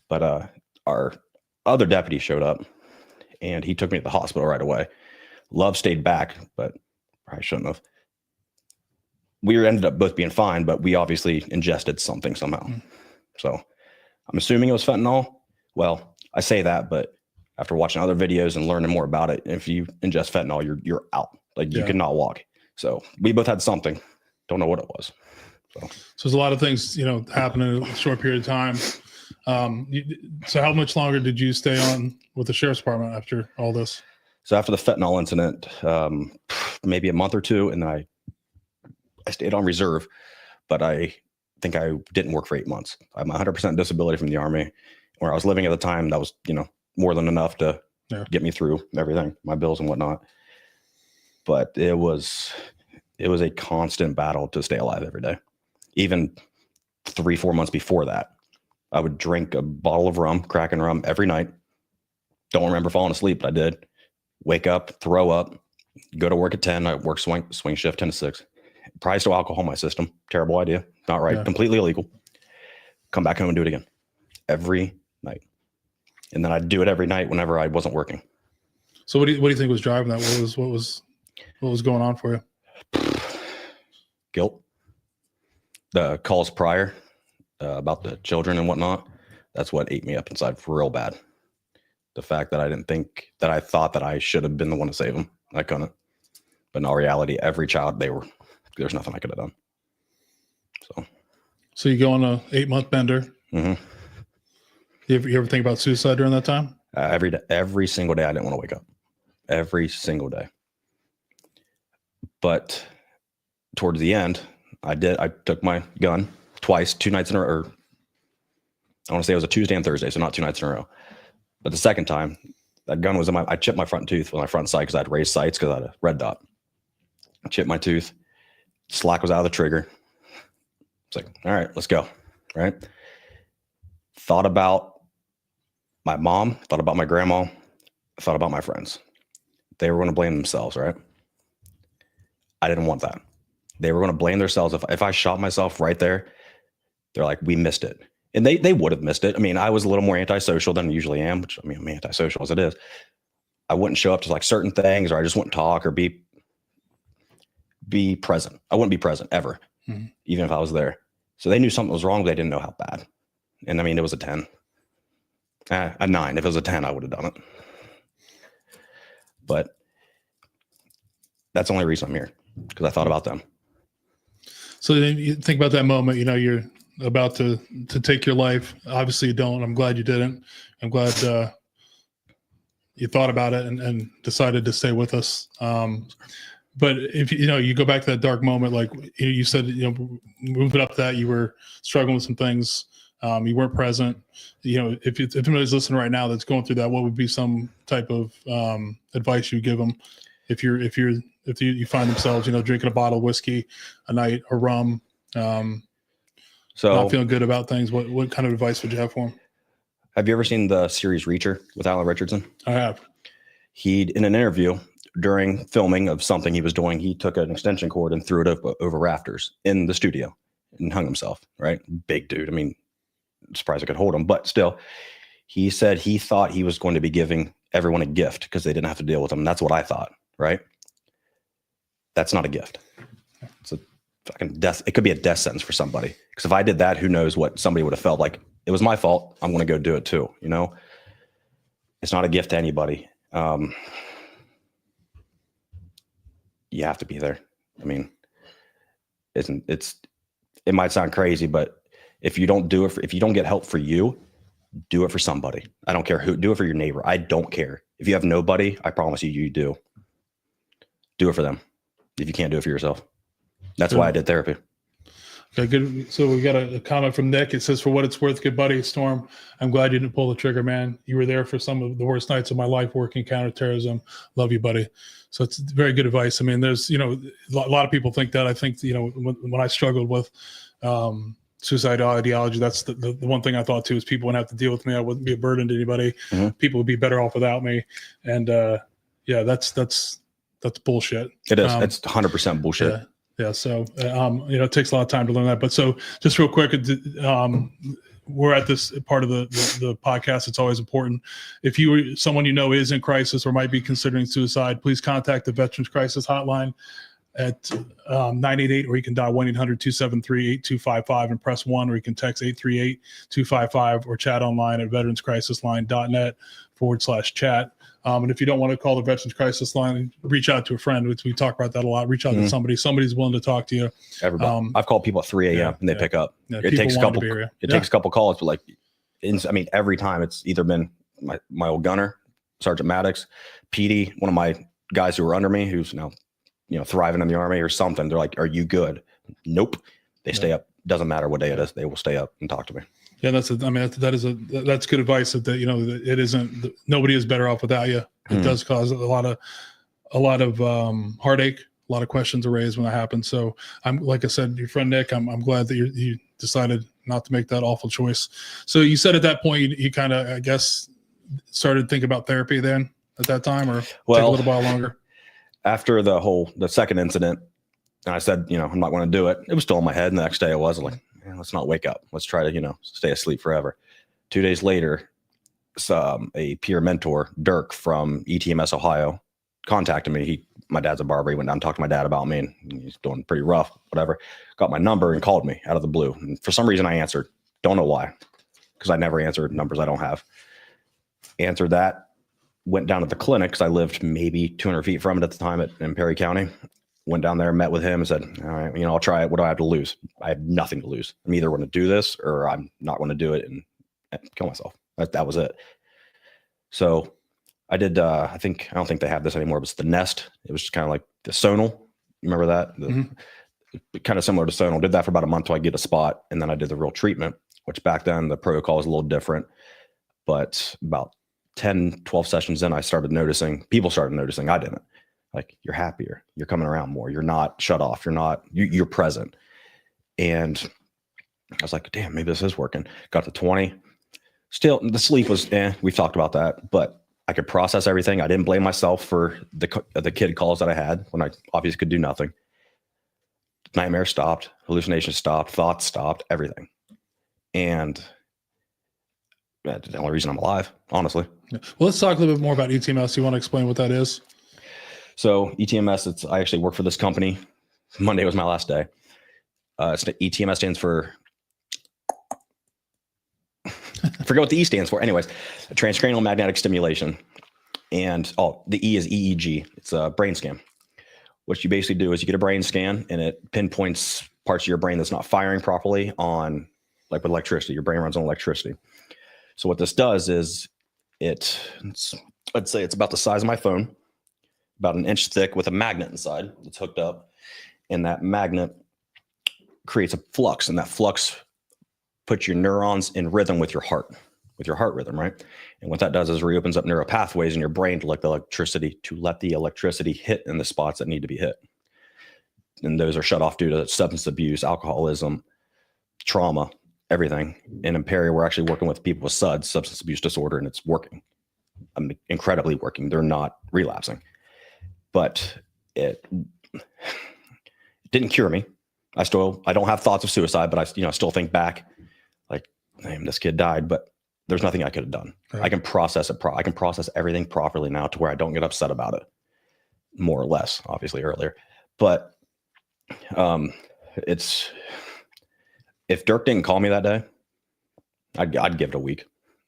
But our other deputy showed up and he took me to the hospital right away. Love stayed back, but probably shouldn't have. We ended up both being fine, but we obviously ingested something somehow. So I'm assuming it was fentanyl. Well, I say that, but after watching other videos and learning more about it, if you ingest fentanyl, you're out. Like you cannot walk. So we both had something. Don't know what it was. So there's a lot of things, happen in a short period of time. So how much longer did you stay on with the sheriff's department after all this? So after the fentanyl incident, maybe a month or 2, and then I stayed on reserve, but I think I didn't work for 8 months. I'm 100% disability from the Army. Where I was living at the time, that was, more than enough to get me through everything, my bills and whatnot. But it was a constant battle to stay alive every day. Even 3-4 months before that, I would drink a bottle of rum, Kraken rum, every night. Don't remember falling asleep, but I did. Wake up, throw up, go to work at 10. I work swing shift 10 to 6. Probably still alcohol in my system. Terrible idea. Not right. Yeah. Completely illegal. Come back home and do it again. Every night. And then I'd do it every night whenever I wasn't working. So what do you think was driving that? What was going on for you? Guilt. The calls prior about the children and whatnot. That's what ate me up inside real bad. The fact that I thought that I should have been the one to save them. I couldn't. But in all reality, every child, there's nothing I could have done. So you go on a 8-month bender. Mm-hmm. You ever think about suicide during that time? Every single day, I didn't want to wake up. Every single day. But towards the end, I took my gun twice, 2 nights in a row. I want to say it was a Tuesday and Thursday, so not 2 nights in a row. But the second time, that gun was I chipped my front tooth with my front sight because I had raised sights because I had a red dot. I chipped my tooth. Slack was out of the trigger. It's like, all right, let's go. Right. Thought about my mom, thought about my grandma, thought about my friends. They were going to blame themselves, right? I didn't want that. They were going to blame themselves. If I shot myself right there, they're like, we missed it. And they would have missed it. I mean, I was a little more antisocial than I usually am, which I'm antisocial as it is. I wouldn't show up to like certain things, or I just wouldn't talk or be present. I wouldn't be present ever, even if I was there. So they knew something was wrong, but they didn't know how bad. And I mean, it was a 10. A 9. If it was a 10, I would have done it. But that's the only reason I'm here, because I thought about them. So then you think about that moment, you're about to take your life. Obviously you don't. I'm glad you didn't. I'm glad you thought about it and decided to stay with us. But if you go back to that dark moment, like you said, moving up that you were struggling with some things. You weren't present. If anybody's listening right now that's going through that, what would be some type of advice you give them if you find themselves, drinking a bottle of whiskey a night or rum, so not feeling good about things? What kind of advice would you have for them? Have you ever seen the series Reacher with Alan Richardson? I have. In an interview during filming of something he was doing, he took an extension cord and threw it over rafters in the studio and hung himself. Right, big dude. I mean, surprised I could hold him, but still, he said he thought he was going to be giving everyone a gift because they didn't have to deal with him. That's what I thought, right? That's not a gift. It's a fucking death. It could be a death sentence for somebody. Because if I did that, who knows what somebody would have felt like. It was my fault. I'm going to go do it too. It's not a gift to anybody. You have to be there. I mean, it might sound crazy, but if you don't do it, if you don't get help for you, do it for somebody. I don't care who. Do it for your neighbor. I don't care. If you have nobody, I promise you do. Do it for them. If you can't do it for yourself. That's why I did therapy. Okay, good. So we got a comment from Nick. It says, "For what it's worth, good buddy, Storm. I'm glad you didn't pull the trigger, man. You were there for some of the worst nights of my life working counterterrorism. Love you, buddy." So it's very good advice. I mean, there's, a lot of people think that. I think, when I struggled with suicidal ideology, that's the one thing I thought too, is people wouldn't have to deal with me. I wouldn't be a burden to anybody. Mm-hmm. People would be better off without me. And that's bullshit. It is. It's 100% bullshit. Yeah. Yeah, so it takes a lot of time to learn that. But so just real quick, we're at this part of the podcast. It's always important. If someone is in crisis or might be considering suicide, please contact the Veterans Crisis Hotline at 988, or you can dial 1-800-273-8255 and press 1, or you can text 838-255 or chat online at veteranscrisisline.net/chat. And if you don't want to call the Veterans Crisis Line, reach out to a friend. We talk about that a lot. Reach out to somebody. Somebody's willing to talk to you. Everybody. I've called people at 3 a.m. and they pick up. Yeah, it takes a couple. It takes a couple calls, but every time it's either been my old gunner, Sergeant Maddox, PD, one of my guys who were under me, who's now thriving in the Army or something. They're like, "Are you good?" Nope. They stay up. Doesn't matter what day it is. They will stay up and talk to me. Yeah, that's good advice. That it isn't. Nobody is better off without you. It does cause a lot of heartache. A lot of questions are raised when that happens. So like I said, your friend Nick, I'm glad that you decided not to make that awful choice. So you said at that point you kind of, I guess, started thinking about therapy then at that time, or take a little while longer. After the second incident, and I said, I'm not going to do it. It was still in my head. And the next day I was like, let's not wake up. Let's try to, stay asleep forever. 2 days later, a peer mentor, Dirk from ETMS Ohio, contacted me. My dad's a barber. He went down and talked to my dad about me, and he's doing pretty rough, whatever. Got my number and called me out of the blue. And for some reason I answered. Don't know why, because I never answered numbers I don't have. Answered that. Went down to the clinic because I lived maybe 200 feet from it at the time in Perry County. Went down there, met with him, and said, "All right, I'll try it. What do I have to lose? I have nothing to lose. I'm either going to do this or I'm not going to do it and kill myself." That was it. So I did. I don't think they have this anymore. But it's the Nest. It was just kind of like the Sonal. You remember that? Kind of similar to Sonal. Did that for about a month till I get a spot, and then I did the real treatment, which back then the protocol was a little different. But about 10, 12 sessions in, people started noticing. I didn't. Like, you're happier, you're coming around more, you're not shut off, you're present. And I was like, damn, maybe this is working. Got to 20. Still, the sleep was, we've talked about that, but I could process everything. I didn't blame myself for the kid calls that I had when I obviously could do nothing. Nightmares stopped, hallucinations stopped, thoughts stopped, everything. And that's the only reason I'm alive, honestly. Well, let's talk a little bit more about ETMS. You want to explain what that is? So ETMS, I actually work for this company. Monday was my last day. ETMS stands for, I forget what the E stands for. Anyways, transcranial magnetic stimulation. And the E is EEG. It's a brain scan. What you basically do is you get a brain scan and it pinpoints parts of your brain that's not firing properly on, like with electricity. Your brain runs on electricity. So what this does is let's say it's about the size of my phone, about an inch thick, with a magnet inside that's hooked up, and that magnet creates a flux, and that flux puts your neurons in rhythm with your heart rhythm, right? And what that does is reopens up neural pathways in your brain to let the electricity hit in the spots that need to be hit. And those are shut off due to substance abuse, alcoholism, trauma, everything. And in Perry, we're actually working with people with SUD, substance abuse disorder, and it's working. Incredibly working. They're not relapsing. But it didn't cure me. I don't have thoughts of suicide, but I still think back like, damn, this kid died, but there's nothing I could have done. Right. I can process it. I can process everything properly now to where I don't get upset about it, more or less, obviously earlier. But if Dirk didn't call me that day, I'd give it a week.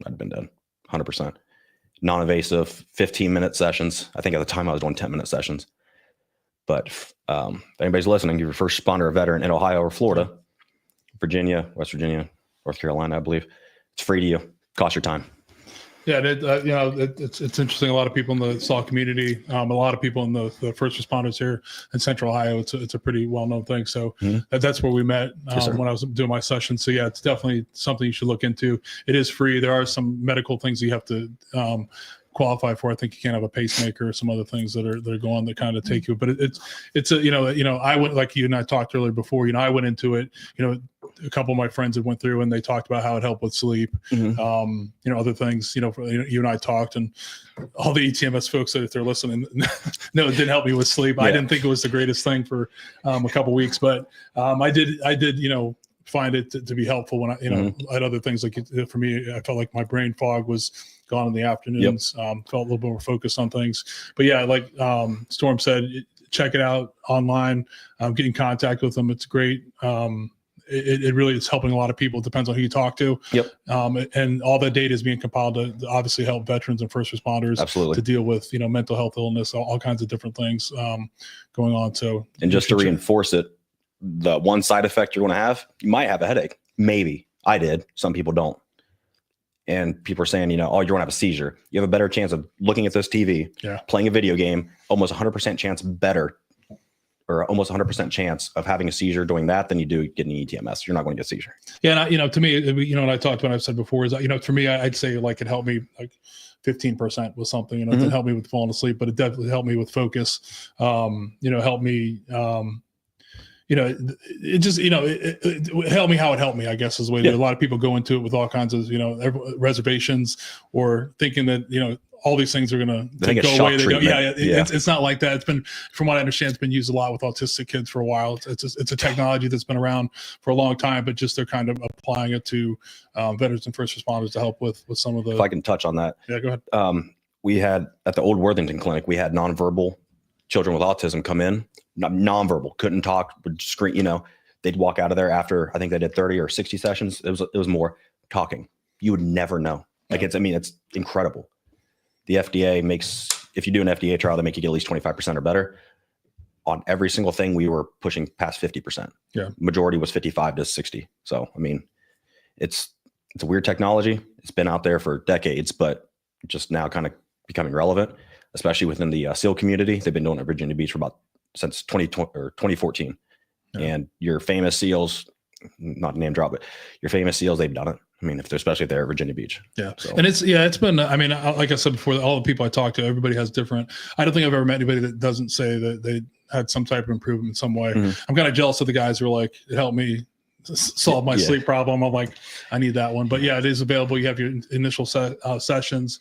I'd been dead, 100%. Non-invasive, 15-minute sessions. I think at the time I was doing 10-minute sessions. But if anybody's listening, you're a first responder, a veteran in Ohio or Florida, Virginia, West Virginia, North Carolina, I believe, it's free to you. Cost your time. Yeah, it's interesting. A lot of people in the SAL community, a lot of people in the first responders here in Central Ohio. It's a pretty well known thing. So that's where we met Yes, when I was doing my session. So yeah, it's definitely something you should look into. It is free. There are some medical things you have to qualify for. I think you can't have a pacemaker or some other things that are going that kind of take you. But it's a I went, like you and I talked earlier before. I went into it. A couple of my friends had went through and they talked about how it helped with sleep. Other things. You and I talked, and all the ETMS folks that if they're listening, no, it didn't help me with sleep. I didn't think it was the greatest thing for a couple of weeks, but I did find it to be helpful when I had other things. Like for me, I felt like my brain fog was gone in the afternoons. Felt a little bit more focused on things. But yeah, like Storm said, check it out online. Get in contact with them. It's great. It really is helping a lot of people. It depends on who you talk to. And all that data is being compiled to obviously help veterans and first responders to deal with, mental health illness, all kinds of different things going on. So, and just to reinforce it, the one side effect you're going to have, you might have a headache. Maybe I did. Some people don't. And people are saying, oh, you're going to have a seizure. You have a better chance of looking at this TV, playing a video game, almost 100% chance better, or almost 100% chance of having a seizure doing that than you do getting an ETMS. You're not going to get a seizure. Yeah. And to me, what I talked about, I've said before is, for me, I'd say like it helped me like 15% with something, it didn't help me with falling asleep, but it definitely helped me with focus. Helped me, it just, it helped me how it helped me, I guess is the way that a lot of people go into it with all kinds of, reservations or thinking that, all these things are going to go away. It's not like that. It's been, from what I understand, it's been used a lot with autistic kids for a while. It's a technology that's been around for a long time, but just they're kind of applying it to veterans and first responders to help with some of the. If I can touch on that. Yeah, go ahead. We had at the old Worthington clinic, we had nonverbal children with autism come in, nonverbal, couldn't talk, would scream, they'd walk out of there after, I think they did 30 or 60 sessions. It was more talking. You would never know. Like it's incredible. The FDA makes, if you do an FDA trial, they make you get at least 25% or better. On every single thing, we were pushing past 50%. Yeah. Majority was 55 to 60. So, it's a weird technology. It's been out there for decades, but just now kind of becoming relevant, especially within the SEAL community. They've been doing it at Virginia Beach since 2014. Yeah. And your famous SEALs, not name drop, but your famous SEALs, they've done it. Especially if they're at Virginia Beach. Yeah. So. And it's been, like I said before, all the people I talk to, everybody has different, I don't think I've ever met anybody that doesn't say that they had some type of improvement in some way. I'm kind of jealous of the guys who are like, it helped me solve my sleep problem. I'm like, I need that one. But yeah, it is available. You have your initial sessions.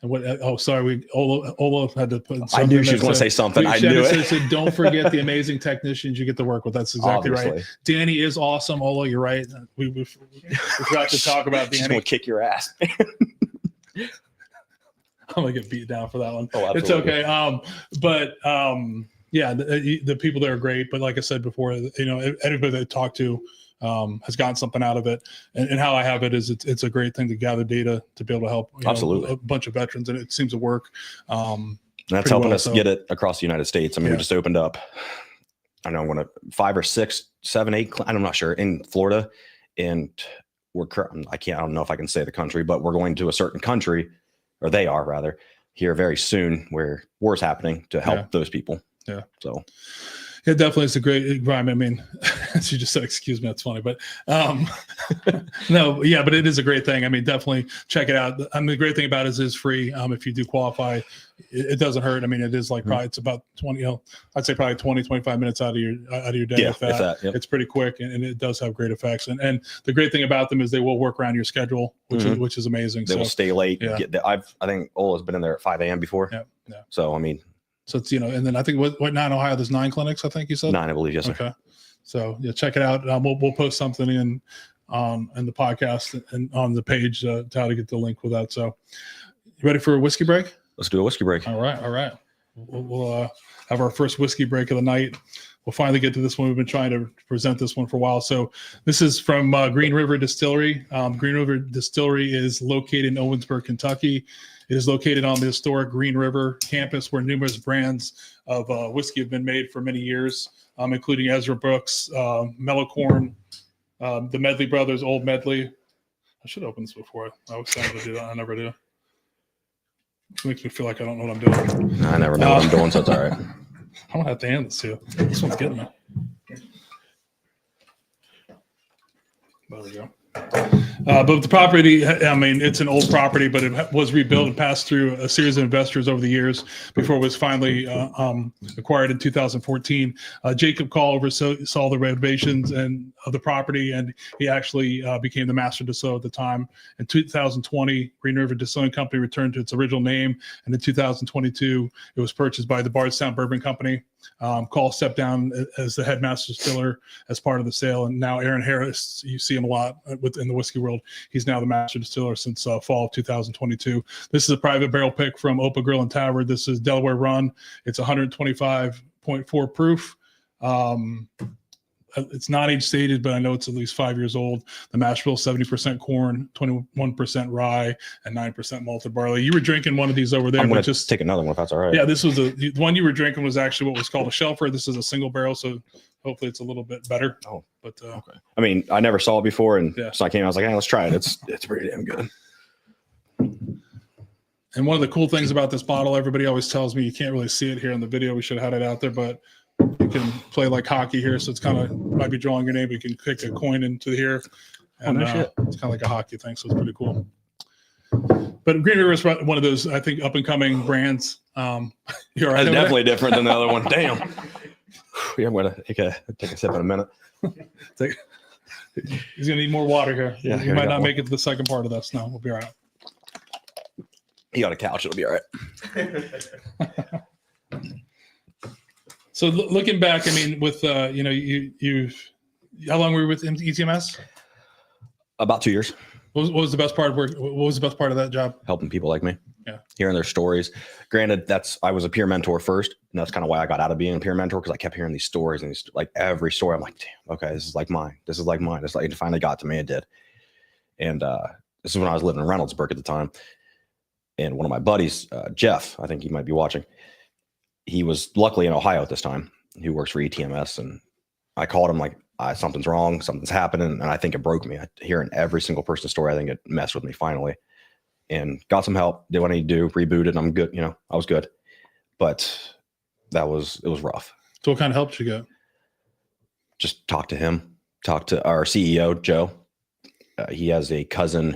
And what? Oh, sorry. Ola had to put. I knew she was going to say something. I knew it. Said, don't forget the amazing technicians you get to work with. That's exactly right. Danny is awesome. Ola, you're right. We forgot to talk about Danny. She's going to kick your ass. I'm going to get beat down for that one. Oh, absolutely. It's okay. Yeah, the people there are great. But like I said before, everybody that I talk to has gotten something out of it. And how I have it is it's a great thing to gather data to be able to help a bunch of veterans, and it seems to work. And that's helping us get it across the United States. We just opened up, I don't know, 5 or 6, 7, 8, I'm not sure, in Florida. And I don't know if I can say the country, but we're going to a certain country, or they are rather, here very soon, where war's happening to help those people. Yeah. So it definitely is a great environment. She just said, excuse me, that's funny, but no, yeah, but it is a great thing. Definitely check it out. The great thing about it is free. If you do qualify, it doesn't hurt. It is like probably it's about 20, I'd say probably 20, 25 minutes out of your day. If that. It's pretty quick, and it does have great effects. And the great thing about them is they will work around your schedule, which is amazing. They will stay late. Yeah. I think Ola's been in there at 5 a.m. before. Yeah. So, so it's, and then I think what now in Ohio, there's 9 clinics, I think you said? 9, I believe. Yes, sir. Okay. So yeah, check it out. We'll post something in the podcast and on the page to how to get the link with that. So you ready for a whiskey break? Let's do a whiskey break. All right. We'll have our first whiskey break of the night. We'll finally get to this one. We've been trying to present this one for a while. So this is from Green River Distillery. Green River Distillery is located in Owensboro, Kentucky. It is located on the historic Green River campus, where numerous brands of whiskey have been made for many years, including Ezra Brooks, Mellow Corn, the Medley Brothers, Old Medley, I should open this before. I was trying to do that. I never do. It makes me feel like I don't know what I'm doing. I never know what I'm doing, so it's all right. I don't have to hand this to you. This one's getting me. There we go. But the property, I mean, it's an old property, but it was rebuilt and passed through a series of investors over the years before it was finally acquired in 2014. Jacob Call oversaw the renovations of the property, and he actually became the master distiller at the time. In 2020, Green River Distilling Company returned to its original name, and in 2022, it was purchased by the Bardstown Bourbon Company. Call stepped down as the headmaster distiller as part of the sale, and now Aaron Harris, you see him a lot within the whiskey world. He's now the master distiller since fall of 2022. This is a private barrel pick from Opa Grill and Tavern. This is Delaware Run. It's 125.4 proof. It's not age stated, but I know it's at least 5 years old. The mash bill, 70% corn, 21% rye, and 9% malted barley. You were drinking one of these over there. I'm going to just take another one if that's all right. Yeah, this was the one you were drinking was actually what was called a shelfer. This is a single barrel, so hopefully it's a little bit better. Oh, but okay. I mean, I never saw it before, and so I came. I was like, hey, let's try it. It's pretty damn good. And one of the cool things about this bottle, everybody always tells me you can't really see it here in the video. We should have had it out there, but you can play like hockey here, so it's kind of might be drawing your name, but you can kick a coin into here, and it's kind of like a hockey thing, so it's pretty cool. But Green River is one of those, I think, up and coming brands. You're right. That's definitely different than the other one. Damn. Yeah, I'm gonna take a sip in a minute. He's gonna need more water here. Yeah, he might not make it to the second part of this. No, we'll be all right. He got a couch. It'll be all right. So looking back, I mean, with you, how long were you with ETMS? About 2 years. What was the best part of work? What was the best part of that job? Helping people like me. Yeah. Hearing their stories. Granted, I was a peer mentor first, and that's kind of why I got out of being a peer mentor, because I kept hearing these stories, and like every story, I'm like, damn, okay, this is like mine. This is like mine. It's like it finally got to me. It did. And this is when I was living in Reynoldsburg at the time. And one of my buddies, Jeff, I think he might be watching. He was luckily in Ohio at this time, who works for ETMS. And I called him like, something's wrong, something's happening. And I think it broke me. Hearing every single person's story, I think it messed with me finally. And got some help, did what I need to do, rebooted. And I'm good. I was good. But it was rough. So what kind of help did you get? Just talk to him, talk to our CEO, Joe. He has a cousin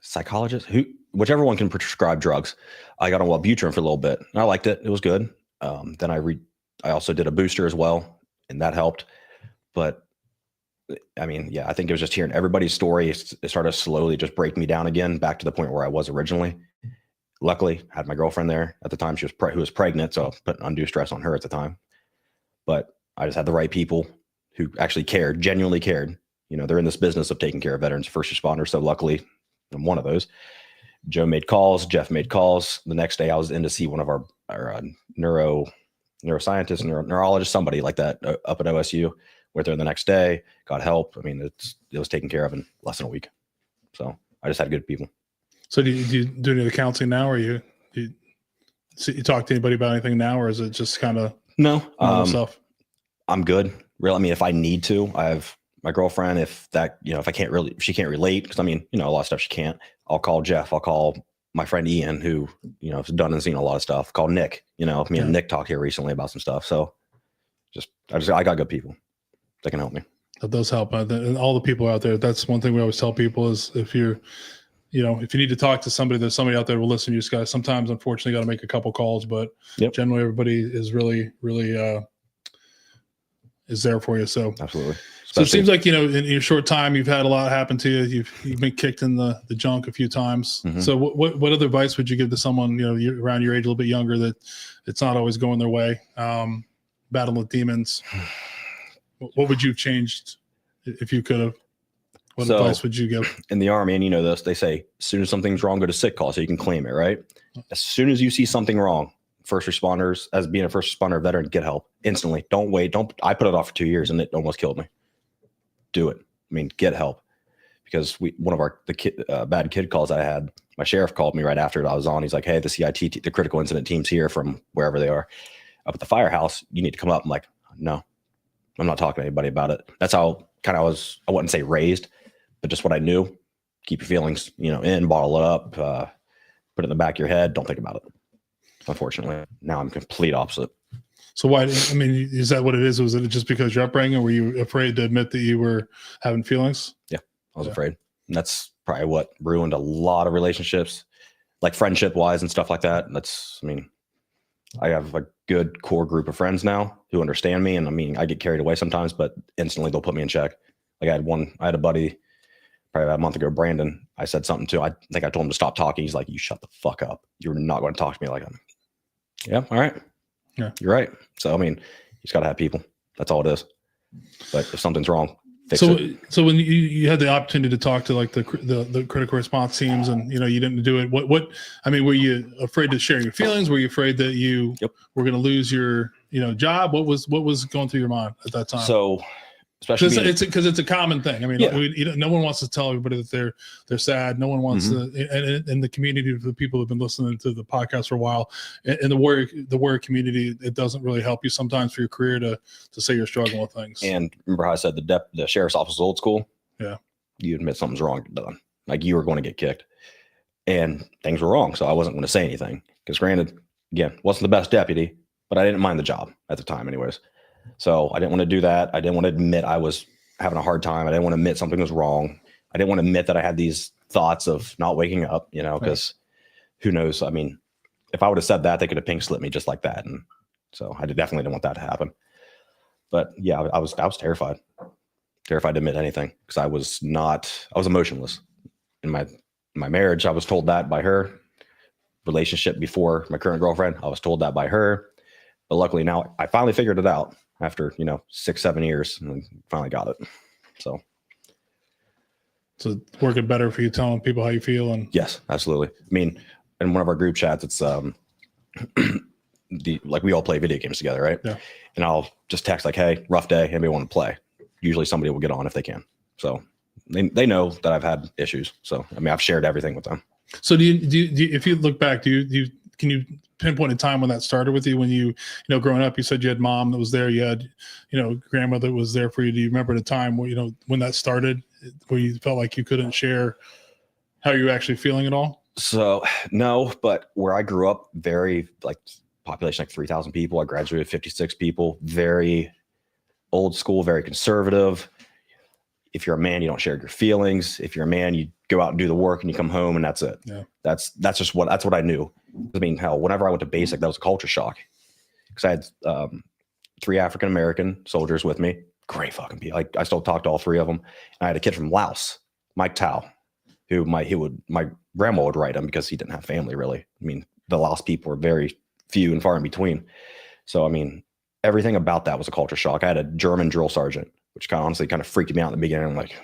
psychologist, whichever one can prescribe drugs. I got on Wellbutrin for a little bit, and I liked it. It was good. Then I also did a booster as well, and that helped. But I mean, yeah, I think it was just hearing everybody's story. It started to slowly just break me down again, back to the point where I was originally. Luckily, I had my girlfriend there at the time. She was who was pregnant, so I put undue stress on her at the time. But I just had the right people who actually cared, genuinely cared. They're in this business of taking care of veterans, first responders. So luckily, I'm one of those. Joe made calls. Jeff made calls. The next day, I was in to see one of our neuroscientists, neurologist, somebody like that up at OSU. Went there the next day, got help. I mean, it was taken care of in less than a week. So I just had good people. So do you do any of the counseling now, or you talk to anybody about anything now, or is it just kind of stuff? I'm good. Really, I mean, if I need to, I have my girlfriend. If I can't really, if she can't relate, because I mean, a lot of stuff she can't. I'll call Jeff. I'll call my friend Ian, who has done and seen a lot of stuff. Call Nick. Me and Nick talked here recently about some stuff. So I got good people that can help me. That does help. And all the people out there, that's one thing we always tell people is if you need to talk to somebody, there's somebody out there who will listen to you guys. Sometimes, unfortunately, got to make a couple calls, but generally everybody is really, really is there for you. So absolutely. So it seems like, in your short time, you've had a lot happen to you. You've been kicked in the junk a few times. Mm-hmm. So what other advice would you give to someone, around your age, a little bit younger, that it's not always going their way, battling with demons? What would you have changed if you could have? What advice would you give? In the Army, and this, they say, as soon as something's wrong, go to sick call so you can claim it, right? As soon as you see something wrong, first responders, as being a first responder veteran, get help instantly. Don't wait. I put it off for 2 years and it almost killed me. Do it. I mean, get help. Because one of the bad kid calls I had, my sheriff called me right after I was on. He's like, hey, the CIT, the critical incident team's here from wherever they are up at the firehouse. You need to come up. I'm like, no, I'm not talking to anybody about it. That's how kind of I wouldn't say raised, but just what I knew, keep your feelings, in, bottle it up, put it in the back of your head. Don't think about it. Unfortunately, now I'm complete opposite. So why, I mean, is that what it is? Was it just because your upbringing, or were you afraid to admit that you were having feelings? Yeah, I was afraid. And that's probably what ruined a lot of relationships, like friendship wise and stuff like that. I have a good core group of friends now who understand me. And I get carried away sometimes, but instantly they'll put me in check. Like I had a buddy probably about a month ago, Brandon. I said something to, I think I told him to stop talking. He's like, you shut the fuck up. You're not going to talk to me like that. Yeah. All right. Yeah, you're right. So, you just got to have people. That's all it is. But if something's wrong, fix it. So when you had the opportunity to talk to like the critical response teams, and you didn't do it, were you afraid to share your feelings? Were you afraid that you were going to lose your job? What was going through your mind at that time? So especially because it's a common thing. No one wants to tell everybody that they're sad. No one wants to, and in the community, the people who've been listening to the podcast for a while, in the warrior community, it doesn't really help you sometimes for your career to say you're struggling with things. And remember how I said the sheriff's office is old school? Yeah. You admit something's wrong, you're done. Like you were going to get kicked, and things were wrong. So I wasn't going to say anything because, granted, again, wasn't the best deputy, but I didn't mind the job at the time, anyways. So I didn't want to do that. I didn't want to admit I was having a hard time. I didn't want to admit something was wrong. I didn't want to admit that I had these thoughts of not waking up, because who knows? If I would have said that, they could have pink slipped me just like that. And so I definitely didn't want that to happen. But yeah, I was terrified to admit anything because I was emotionless in my marriage. I was told that by her. Relationship before my current girlfriend, I was told that by her. But luckily now I finally figured it out after, 6-7 years, and finally got it. So it's working better for you telling people how you feel. And yes, absolutely. In one of our group chats, it's we all play video games together, right? Yeah. And I'll just text like, hey, rough day, anybody want to play? Usually somebody will get on if they can. So they know that I've had issues. So I've shared everything with them. So do you if you look back, can you pinpoint a time when that started with you? When you growing up, you said you had mom that was there, you had grandmother that was there for you. Do you remember the time where when that started, where you felt like you couldn't share how you were actually feeling at all? So no, but where I grew up, very population like 3,000 people. I graduated 56 people. Very old school, very conservative. If you're a man, you don't share your feelings. If you're a man, you go out and do the work and you come home and that's it. Yeah. That's what I knew. Hell, whenever I went to basic, that was a culture shock because I had 3 African-American soldiers with me. Great fucking people. I still talk to all 3 of them. And I had a kid from Laos, Mike Tao, who my grandma would write him because he didn't have family really. The Laos people were very few and far in between. So, everything about that was a culture shock. I had a German drill sergeant, which honestly kind of freaked me out in the beginning. I'm like,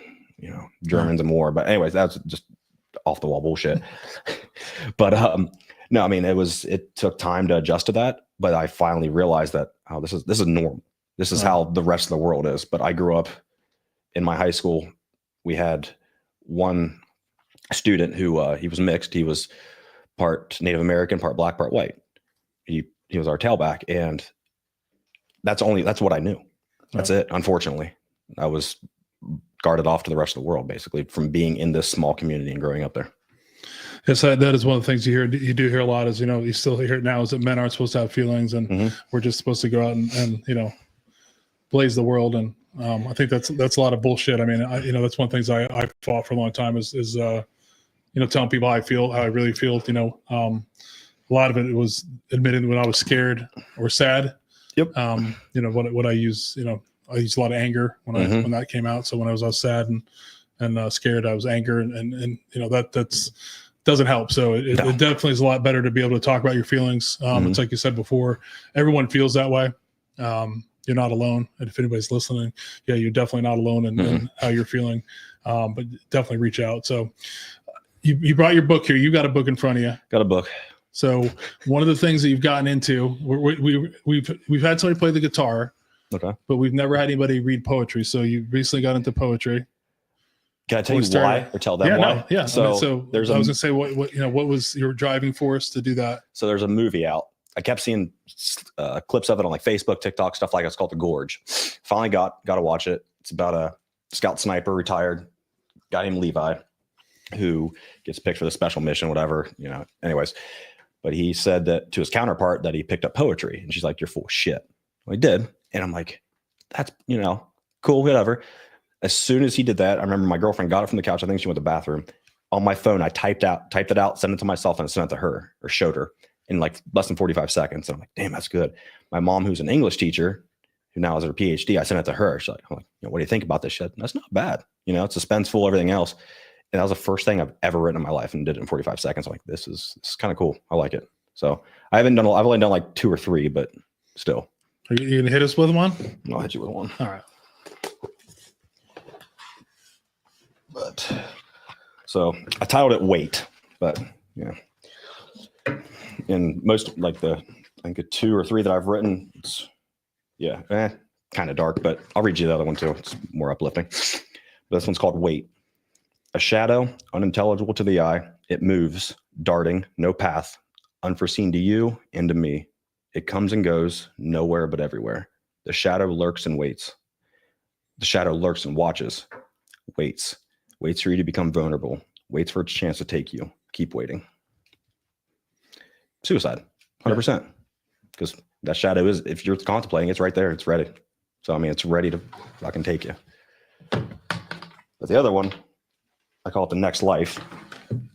Germans and war. But anyways, that's just off the wall bullshit. But no, it took time to adjust to that. But I finally realized that, this is normal. This is how the rest of the world is. But I grew up in my high school. We had one student who he was mixed. He was part Native American, part black, part white. He was our tailback, and that's what I knew. That's it. Unfortunately, I was guarded off to the rest of the world, basically, from being in this small community and growing up there. Yes, that is one of the things you do hear a lot is, you still hear it now, is that men aren't supposed to have feelings, and we're just supposed to go out and blaze the world. And I think that's a lot of bullshit. That's one of the things I fought for a long time is telling people how I feel, how I really feel. A lot of it was admitting when I was scared or sad. Yep. What I use, I used a lot of anger when that came out. So when I was sad and scared, I was anger, and that's doesn't help. So it definitely is a lot better to be able to talk about your feelings. It's like you said before, everyone feels that way. You're not alone. And if anybody's listening, you're definitely not alone in how you're feeling. But definitely reach out. So you brought your book here. You got a book in front of you. Got a book. So one of the things that you've gotten into, we've had somebody play the guitar, okay, but we've never had anybody read poetry. So you recently got into poetry. Can I tell you why, or tell them why? Yeah. So I was gonna say what was your driving force to do that? So there's a movie out. I kept seeing clips of it on Facebook, TikTok, stuff like that. It's called The Gorge. Finally got to watch it. It's about a scout sniper, retired, guy named Levi who gets picked for the special mission, whatever, anyways. But he said that to his counterpart that he picked up poetry. And she's like, you're full of shit. Well, he did. And I'm like, that's, cool, whatever. As soon as he did that, I remember my girlfriend got it from the couch. I think she went to the bathroom. On my phone, I typed it out, sent it to myself, and sent it to her or showed her in like less than 45 seconds. And I'm like, damn, that's good. My mom, who's an English teacher, who now has her PhD, I sent it to her. She's like, what do you think about this shit? That's not bad. It's suspenseful, everything else. And that was the first thing I've ever written in my life and did it in 45 seconds. I'm like, this is kind of cool. I like it. So I've only done like 2 or 3, but still. Are you going to hit us with one? I'll hit you with one. All right. But so I titled it Wait, but in most like I think 2 or 3 that I've written, it's kind of dark, but I'll read you the other one too. It's more uplifting. This one's called Wait. A shadow, unintelligible to the eye, it moves, darting, no path, unforeseen to you and to me. It comes and goes, nowhere but everywhere. The shadow lurks and waits. The shadow lurks and watches, waits for you to become vulnerable, waits for its chance to take you. Keep waiting. Suicide, 100%. Because that shadow is, if you're contemplating, it's right there, it's ready. So, it's ready to fucking take you. But the other one, I call it The Next Life.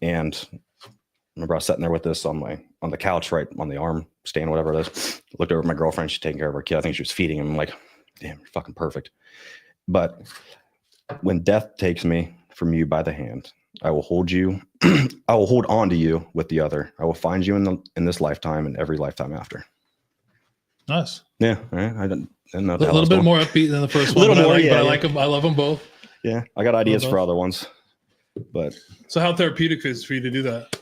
And I remember I was sitting there with this on the couch, right on the arm stand, whatever it is. Looked over at my girlfriend. She's taking care of her kid. I think she was feeding him. I'm like, damn, you're fucking perfect. But when death takes me from you by the hand, I will hold you. I will hold on to you with the other. I will find you in this lifetime and every lifetime after. Nice. Yeah. I didn't know. A little bit more upbeat than the first one. A little more, but I like them. I love them both. Yeah. I got ideas for other ones. But so how therapeutic is it for you to do that?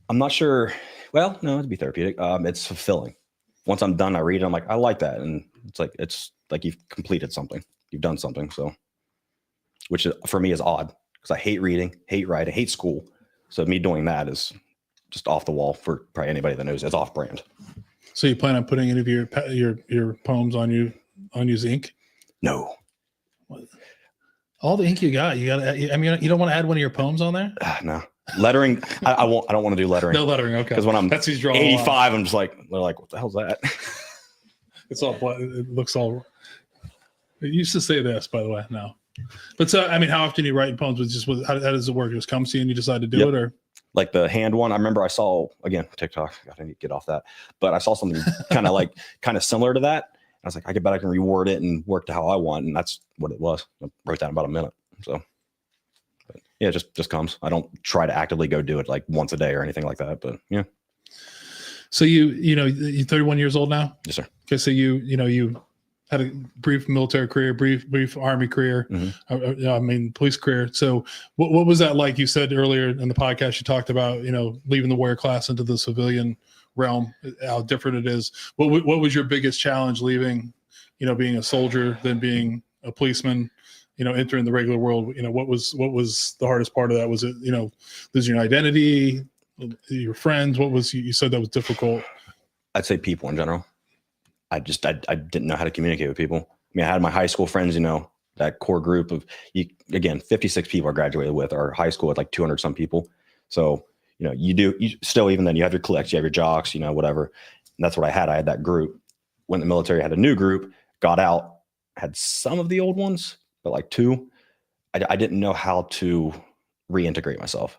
I'm not sure. Well, no, it'd be therapeutic. It's fulfilling. Once I'm done, I read it. I'm like, I like that. And it's like you've completed something. You've done something. So, which is, for me is odd because I hate reading, hate writing, hate school. So me doing that is just off the wall for probably anybody that knows. It's off brand. So you plan on putting any of your poems on use ink? No. What? All the ink you got. You don't want to add one of your poems on there? No. Lettering. I won't. I don't want to do lettering. No lettering. Okay. Because when I'm 85, I'm just like, they're like, what the hell's that? It's all. It looks all. It used to say this, by the way. No. But so, how often do you write poems? How does it work? Just comes to you and you decide to do it, or like the hand one? I remember I saw again TikTok. I need to get off that, but I saw something kind of similar to that. I was like, I bet I can reword it and work to how I want, and that's what it was. I wrote that in about a minute. So, but yeah, it just comes. I don't try to actively go do it like once a day or anything like that. But yeah. So you're 31 years old now? Yes, sir. Okay, so you had a brief military career, brief Army career, police career. So what was that like? You said earlier in the podcast, you talked about, leaving the warrior class into the civilian realm, how different it is. What was your biggest challenge leaving, being a soldier, then being a policeman, entering the regular world? What was the hardest part of that? Was it, losing your identity, your friends? What was, you said that was difficult? I'd say people in general. I didn't know how to communicate with people. I had my high school friends, that core group of, 56 people I graduated with. Our high school had like 200 some people. So, you still, even then you have your cliques, you have your jocks, whatever. And that's what I had. I had that group. When the military, had a new group, got out, had some of the old ones, but like 2. I didn't know how to reintegrate myself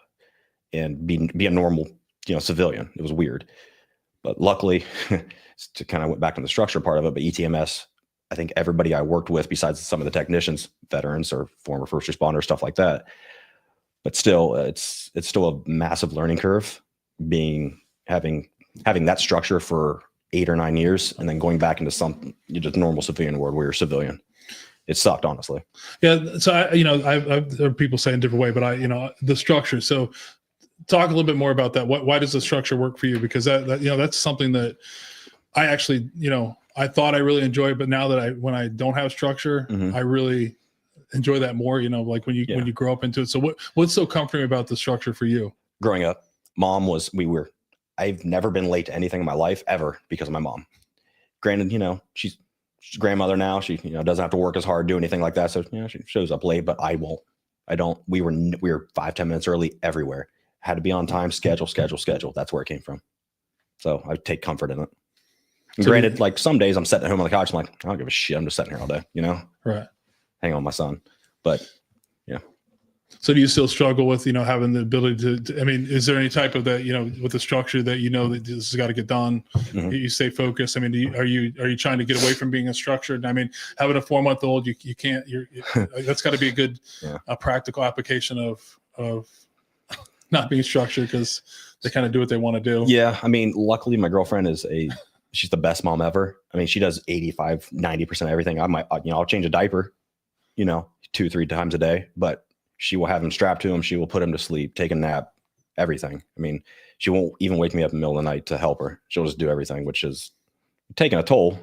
and be a normal, civilian. It was weird. But luckily, to kind of went back to the structure part of it, but ETMS, I think everybody I worked with, besides some of the technicians, veterans or former first responders, stuff like that. But still, it's still a massive learning curve having that structure for 8 or 9 years and then going back into some just normal civilian world where you're civilian. It sucked, honestly. Yeah. So I've heard people say in a different way, but the structure. So talk a little bit more about that. Why does the structure work for you? Because that's something that I actually, I thought I really enjoyed, but now that when I don't have structure, I really enjoy that more, like when you grow up into it. So what's so comforting about the structure for you? Growing up, I've never been late to anything in my life ever because of my mom. Granted, she's she's a grandmother now. She, doesn't have to work as hard, do anything like that. So, she shows up late, but I won't. I don't. We were 5-10 minutes early everywhere. Had to be on time, schedule. That's where it came from. So I take comfort in it. And So granted, like some days I'm sitting at home on the couch. I'm like, I don't give a shit. I'm just sitting here all day, Right. hang on with my son. But So do you still struggle with, having the ability to, I mean, is there any type of that, with the structure that, that this has got to get done, you stay focused? I mean, are you trying to get away from being structured? I mean, having a 4-month-old, you can't, that's got to be a good, practical application of not being structured, because they kind of do what they want to do. Yeah. I mean, luckily my girlfriend she's the best mom ever. I mean, she does 85-90% of everything. I might, I'll change a diaper, 2-3 times a day, but she will have him strapped to him. She will put him to sleep, take a nap, everything. I mean, she won't even wake me up in the middle of the night to help her. She'll just do everything, which is taking a toll,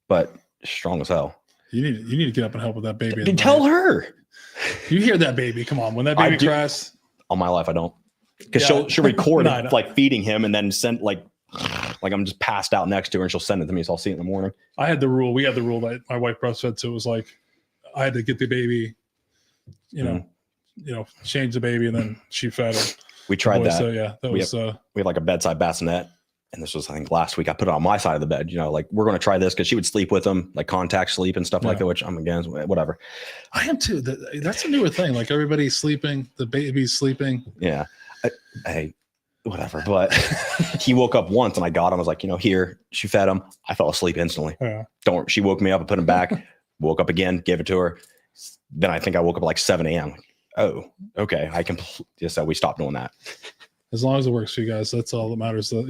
but strong as hell. You need to get up and help with that baby. Tell her. You hear that baby? Come on, when that baby cries. All my life, I don't, because she'll record like feeding him and then send like I'm just passed out next to her, and she'll send it to me, so I'll see it in the morning. We had the rule that my wife breastfed, so it was like I had to get the baby, change the baby, and then she fed him. We tried that. So we had like a bedside bassinet, and this was, I think, last week. I put it on my side of the bed, like, we're going to try this, because she would sleep with him, like contact sleep and stuff like that, which I'm against, whatever. I am too. That's a newer thing. Like, everybody's sleeping, the baby's sleeping. Yeah. Hey, whatever. But he woke up once, and I got him. I was like, here. She fed him. I fell asleep instantly. Yeah. She woke me up and put him back. Woke up again, gave it to her. Then I think I woke up at like 7 a.m. Oh, okay. So we stopped doing that. As long as it works for you guys, that's all that matters. But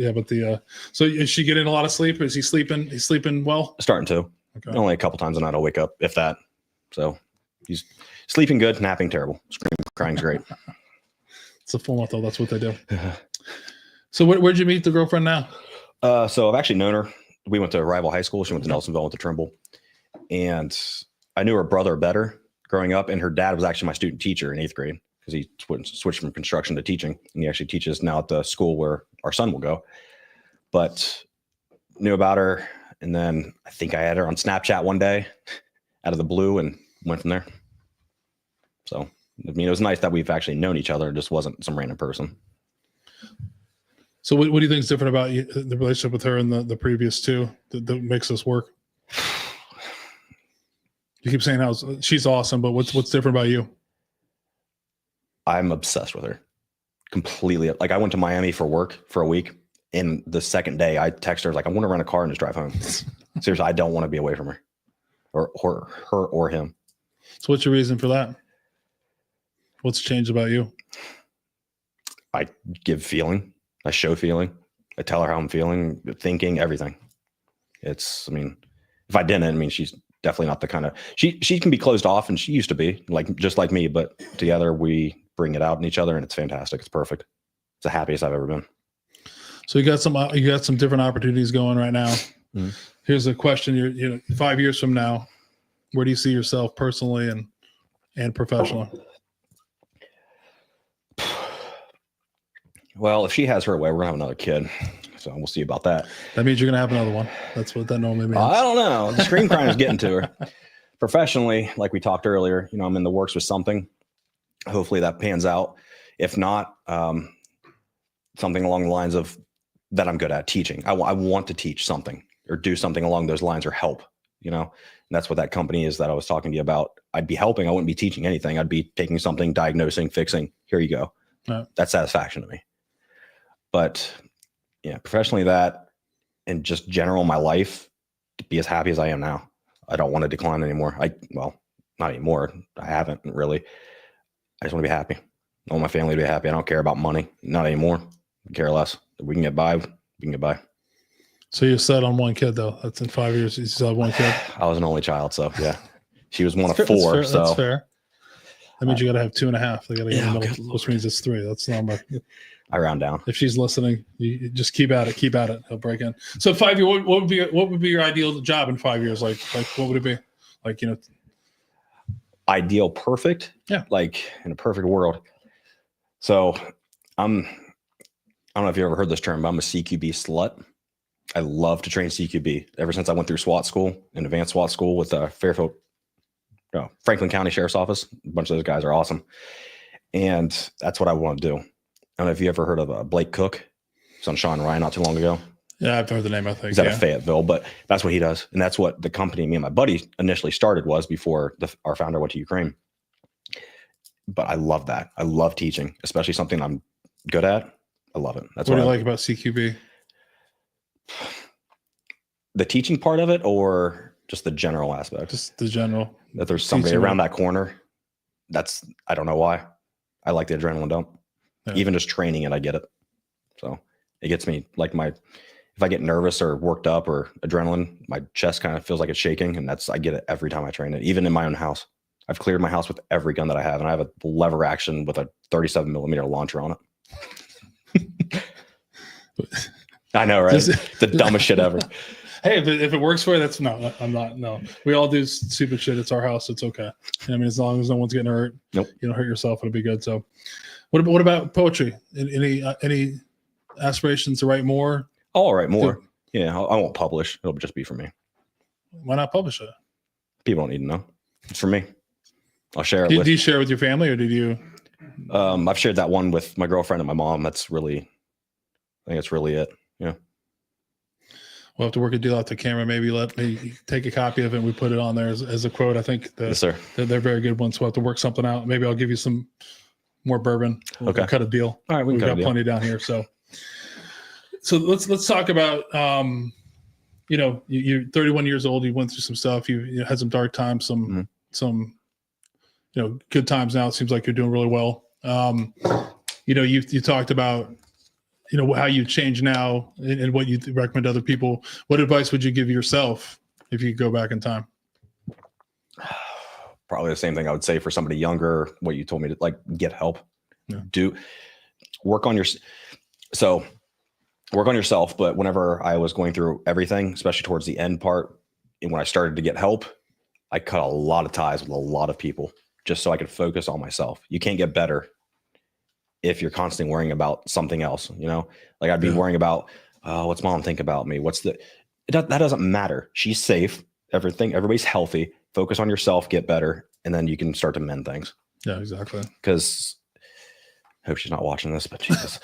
so is she getting a lot of sleep? Is he sleeping? He's sleeping well? Starting to. Okay. Only a couple times a night I'll wake up, if that. So he's sleeping good, napping terrible. Screaming, crying's great. It's a 4-month-old. That's what they do. So where'd you meet the girlfriend now? So I've actually known her. We went to rival high school. She went to Nelsonville, went to Trimble. And I knew her brother better growing up, and her dad was actually my student teacher in 8th grade, because he switched from construction to teaching, and he actually teaches now at the school where our son will go. But knew about her, and then I think I had her on Snapchat one day out of the blue, and went from there. So, I mean, it was nice that we've actually known each other. It just wasn't some random person. So what do you think is different about the relationship with her and the previous two that makes this work? You keep saying how she's awesome, but what's different about you? I'm obsessed with her completely. Like, I went to Miami for work for a week, and the second day I texted her, like, I want to rent a car and just drive home. Seriously, I don't want to be away from her or her or him. So what's your reason for that? What's changed about you? I give feeling. I show feeling. I tell her how I'm feeling, thinking, everything. If I didn't, she's definitely not the kind of, she can be closed off, and she used to be just like me, but together we bring it out in each other, and it's fantastic. It's perfect. It's the happiest I've ever been. So you got some different opportunities going right now. Mm-hmm. Here's a question. 5 years from now, where do you see yourself personally and professionally? Well, if she has her way, we're gonna have another kid. So we'll see about that. That means you're gonna have another one. That's what that normally means. I don't know. The screen crime is getting to her. Professionally, like we talked earlier, I'm in the works with something. Hopefully that pans out. If not, something along the lines of that I'm good at teaching. I want to teach something or do something along those lines, or help. And that's what that company is that I was talking to you about. I'd be helping. I wouldn't be teaching anything. I'd be taking something, diagnosing, fixing. Here you go. Right. That's satisfaction to me. But yeah, professionally, that, and just general my life, to be as happy as I am now. I don't want to decline anymore. Not anymore. I haven't really. I just want to be happy. I want my family to be happy. I don't care about money. Not anymore. I care less. If we can get by, we can get by. So you're set on one kid, though. That's in 5 years. You still have one kid. I was an only child, so yeah. She was one of four. So that's fair. That means you got to have 2.5. They got to get in the middle, which means it's 3. That's the number. I round down. If she's listening, you just keep at it. Keep at it. He'll break in. So 5 years, what would be your ideal job in 5 years? Like what would it be? Ideal, perfect. Yeah. Like in a perfect world. So I don't know if you ever heard this term, but I'm a CQB slut. I love to train CQB. Ever since I went through SWAT school and advanced SWAT school with Franklin County Sheriff's Office. A bunch of those guys are awesome. And that's what I want to do. I don't know if you ever heard of Blake Cook. He's on Sean Ryan not too long ago. Yeah, I've heard the name, I think. He's out of Fayetteville, but that's what he does. And that's what the company me and my buddy initially started was before our founder went to Ukraine. But I love that. I love teaching, especially something I'm good at. I love it. That's what do you like about CQB? The teaching part of it, or just the general aspect? Just the general. That there's somebody around that corner. I don't know why. I like the adrenaline dump. Yeah. Even just training it, I get it. So it gets me like if I get nervous or worked up or adrenaline, my chest kind of feels like it's shaking. And I get it every time I train it, even in my own house. I've cleared my house with every gun that I have. And I have a lever action with a 37 millimeter launcher on it. I know, right? The dumbest shit ever. Hey, if it works for you, I'm not. No, we all do stupid shit. It's our house. It's okay. I mean, as long as no one's getting hurt, nope. You don't hurt yourself, it'll be good. So what about poetry? Any aspirations to write more? I'll write more. Yeah. I won't publish. It'll just be for me. Why not publish it? People don't need to know. It's for me. I'll share it. Do you share with your family, or did you? I've shared that one with my girlfriend and my mom. I think that's really it. Yeah. We'll have to work a deal out to camera. Maybe let me take a copy of it and we put it on there as a quote. I think yes, sir. They're very good ones. We'll have to work something out. Maybe I'll give you some more bourbon. We'll cut a deal. All right. We've got plenty down here. So let's talk about, you're 31 years old. You went through some stuff. You had some dark times, some good times now. It seems like you're doing really well. You talked about, how you change now and what you recommend to other people. What advice would you give yourself if you could go back in time? Probably the same thing I would say for somebody younger, what you told me to get help. Yeah. Work on yourself. But whenever I was going through everything, especially towards the end part, and when I started to get help, I cut a lot of ties with a lot of people just so I could focus on myself. You can't get better if you're constantly worrying about something else, I'd be worrying about, what's mom think about me? That doesn't matter. She's safe. Everybody's healthy. Focus on yourself, get better. And then you can start to mend things. Yeah, exactly. Because I hope she's not watching this, but Jesus,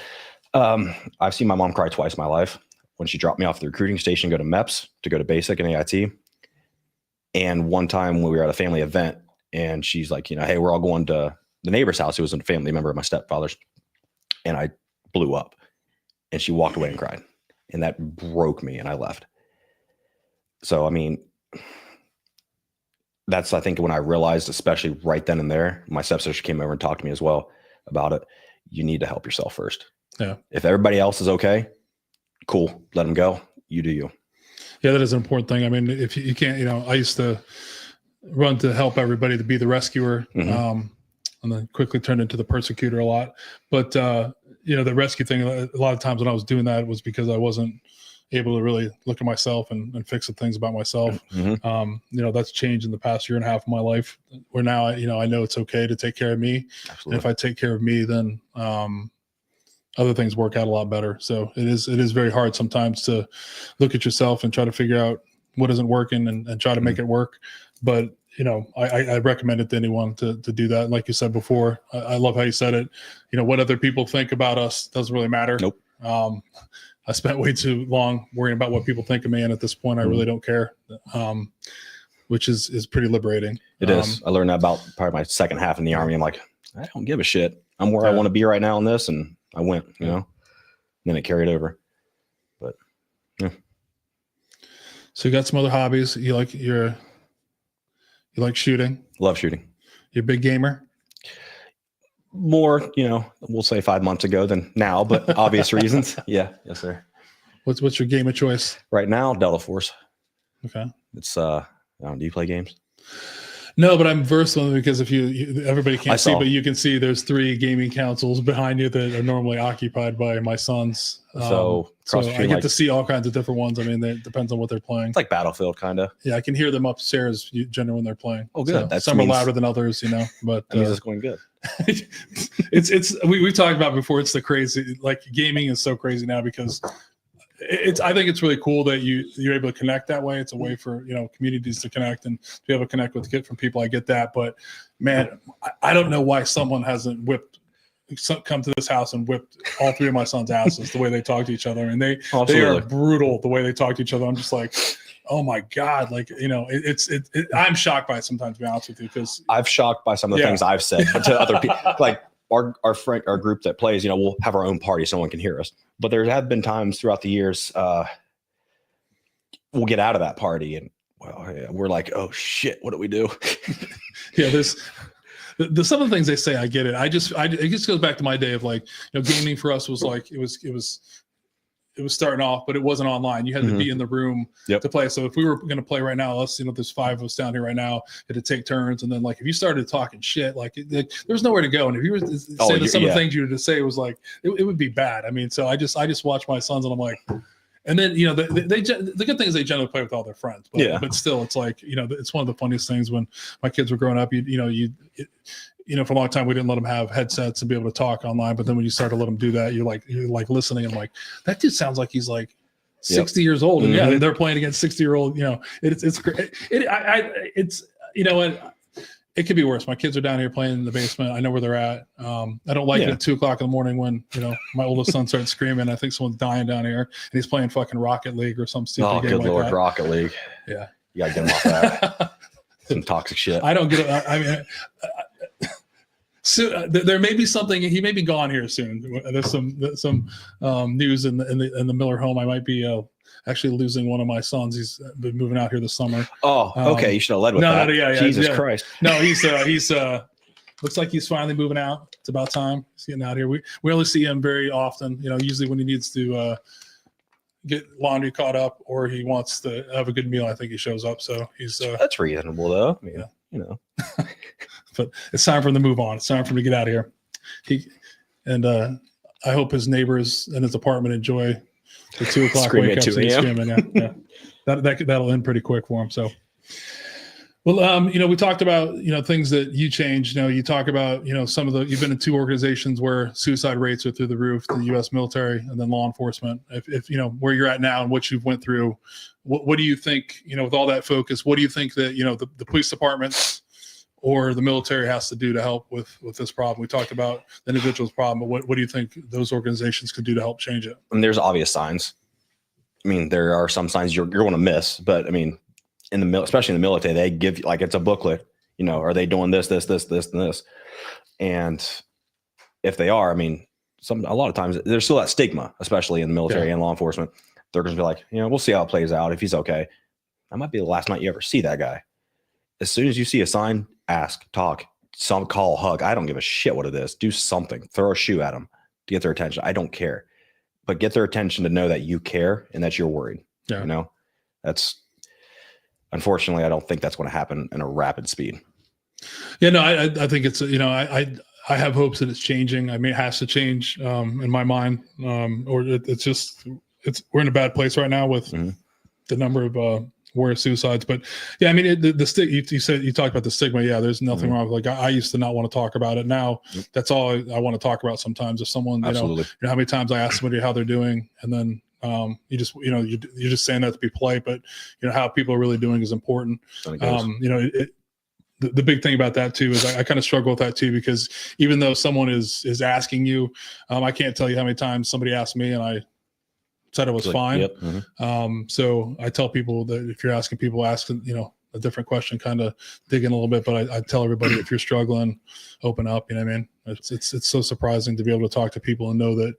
I've seen my mom cry twice in my life when she dropped me off at the recruiting station, go to MEPS to go to basic and AIT. And one time when we were at a family event and she's like, hey, we're all going to the neighbor's house, who was a family member of my stepfather's, and I blew up, and she walked away and cried, and that broke me, and I left. So, I mean, that's, I think, when I realized, especially right then and there, my stepsister came over and talked to me as well about it. You need to help yourself first. Yeah. If everybody else is okay, cool, let them go. You do you. Yeah, that is an important thing. I mean, if you can't, I used to run to help everybody, to be the rescuer. Mm-hmm. And then quickly turned into the persecutor a lot. But, the rescue thing, a lot of times when I was doing that, it was because I wasn't able to really look at myself and fix the things about myself. Mm-hmm. That's changed in the past year and a half of my life, where now, I know it's okay to take care of me. Absolutely. And if I take care of me, then other things work out a lot better. So it is very hard sometimes to look at yourself and try to figure out what isn't working and try to make it work. But I recommend it to anyone to do that. Like you said before, I love how you said it. What other people think about us doesn't really matter. Nope. I spent way too long worrying about what people think of me. And at this point, I really don't care, which is pretty liberating. It is. I learned that about probably my second half in the Army. I'm like, I don't give a shit. I'm where I want to be right now in this. And I went, and then it carried over. But yeah. So you got some other hobbies. You like shooting? Love shooting. You're a big gamer? More, we'll say 5 months ago than now, but obvious reasons. Yeah. Yes, sir. What's your game of choice? Right now, Delta Force. Okay. It's, do you play games? No, but I'm versed on it because if everybody can't see, but you can see there's 3 gaming consoles behind you that are normally occupied by my sons. So I get to see all kinds of different ones. I mean, it depends on what they're playing. It's like Battlefield, kind of. Yeah, I can hear them upstairs generally when they're playing. Oh, good. So some are louder than others, but that means it's going good. We've talked about before. It's the crazy, gaming is so crazy now because I think it's really cool that you're able to connect that way. It's a way for, communities to connect and to be able to connect with different people. I get that, but man, I don't know why someone hasn't come to this house and whipped all three of my sons' asses the way they talk to each other. And they are brutal the way they talk to each other. I'm just like, oh my God. Like, I'm shocked by it sometimes, to be honest with you, because I've shocked by some of the things I've said to other people. Like our group that plays, we'll have our own party so no one can hear us. But there have been times throughout the years, we'll get out of that party and we're like, oh shit, what do we do? Yeah, some of the things they say, I get it. It just goes back to my day of like, gaming for us was like, it was starting off, but it wasn't online. You had to be in the room to play. So if we were going to play right now, there's 5 of us down here right now, had to take turns. And then like, if you started talking shit, like there's nowhere to go. And if you were saying some of the things you were to say, it was like, it would be bad. I mean, so I just watch my sons and I'm like, and then, the good thing is they generally play with all their friends, but still it's like, it's one of the funniest things when my kids were growing up, for a long time, we didn't let them have headsets and be able to talk online. But then when you start to let them do that, you're like listening and like, that dude sounds like he's like 60 years old. And they're playing against 60-year-old, it's great. It could be worse. My kids are down here playing in the basement. I know where they're at. I don't like it at 2:00 in the morning when, my oldest son starts screaming. I think someone's dying down here and he's playing fucking Rocket League or some stupid game like Lord, that. Rocket League. Yeah. You gotta get him off that. Some toxic shit. I don't get it. I mean, so there may be something. He may be gone here soon. There's some news in the Miller home. I might be actually losing one of my sons. He's been moving out here this summer. Oh, okay. You should have led with that. Yeah, Jesus Christ. No, he's looks like he's finally moving out. It's about time. He's getting out here. We only see him very often. Usually when he needs to get laundry caught up or he wants to have a good meal, I think he shows up. So he's that's reasonable though. I mean, but it's time for him to move on. It's time for him to get out of here. I hope his neighbors in his apartment enjoy the 2:00 wake ups and screaming. Yeah. That'll end pretty quick for him. So, well, we talked about, things that you changed. You talk about, you've been in 2 organizations where suicide rates are through the roof, the U.S. military and then law enforcement. If where you're at now and what you've went through, what do you think, with all that focus, what do you think that, the police departments or the military has to do to help with this problem? We talked about the individual's problem, but what do you think those organizations could do to help change it? And there's obvious signs. I mean, there are some signs you're going to miss, but I mean, especially in the military, they give you, like, it's a booklet, are they doing this, and this? And if they are, I mean, a lot of times there's still that stigma, especially in the military and law enforcement. They're going to be like, we'll see how it plays out. If he's okay, that might be the last night you ever see that guy. As soon as you see a sign, ask, talk, some call, hug. I don't give a shit what it is. Do something. Throw a shoe at them to get their attention. I don't care, but get their attention to know that you care and that you're worried. Yeah. That's unfortunately, I don't think that's going to happen in a rapid speed. Yeah, no, I think it's, I have hopes that it's changing. I mean, it has to change in my mind, or we're in a bad place right now with the number of war suicides. But yeah, I mean, you talked about the stigma. Yeah, there's nothing wrong with, like, I used to not want to talk about it. Now that's all I want to talk about sometimes. If someone, how many times I ask somebody how they're doing, and then you're just saying that to be polite, but how people are really doing is important. The big thing about that too is I kind of struggle with that too, because even though someone is asking you, I can't tell you how many times somebody asked me and I said it was fine. Yep. So I tell people that if you're asking people, ask a different question, kind of dig in a little bit. But I tell everybody, if you're struggling, open up. You know what I mean? It's so surprising to be able to talk to people and know that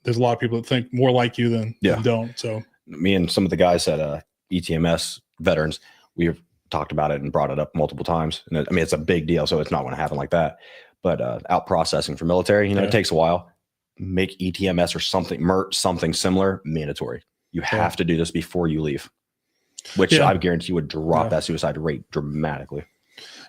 there's a lot of people that think more like you than don't. So me and some of the guys at ETMS veterans, we've talked about it and brought it up multiple times. And I mean, it's a big deal, so it's not going to happen like that. But out processing for military, it takes a while. Make ETMS or something similar mandatory. You have to do this before you leave, which I guarantee would drop that suicide rate dramatically.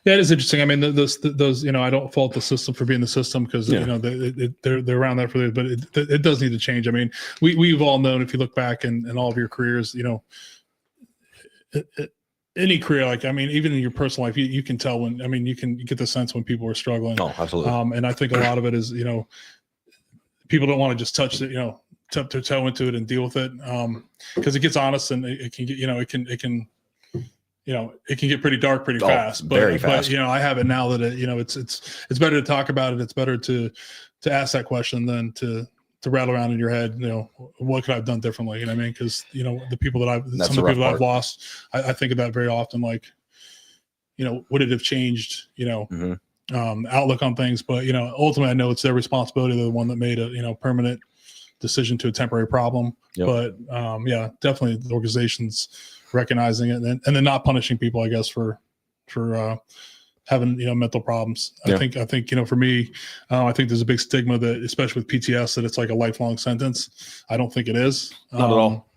Yeah, it is interesting. I mean, those I don't fault the system for being the system, because they're around that for, but it does need to change. I mean, we've all known, if you look back in all of your careers, any career, like, I mean, even in your personal life, you can tell when, I mean, you can get the sense when people are struggling. Oh, absolutely. And I think a lot of it is, people don't want to just touch tip their toe into it and deal with it. Cause it gets honest and it can get, it can get pretty dark pretty fast, but, very fast. But, I have it now that it's better to talk about it. It's better to ask that question than to rattle around in your head, what could I have done differently? You know what I mean? Cause the people that some of the people I've lost, I think of that very often. Like, would it have changed, outlook on things, but ultimately I know it's their responsibility. They're the one that made a, permanent decision to a temporary problem. Yep. But definitely the organization's recognizing it and then not punishing people, I guess, for having, mental problems. I think, for me, I think there's a big stigma that, especially with PTS, that it's like a lifelong sentence. I don't think it is. Not at all.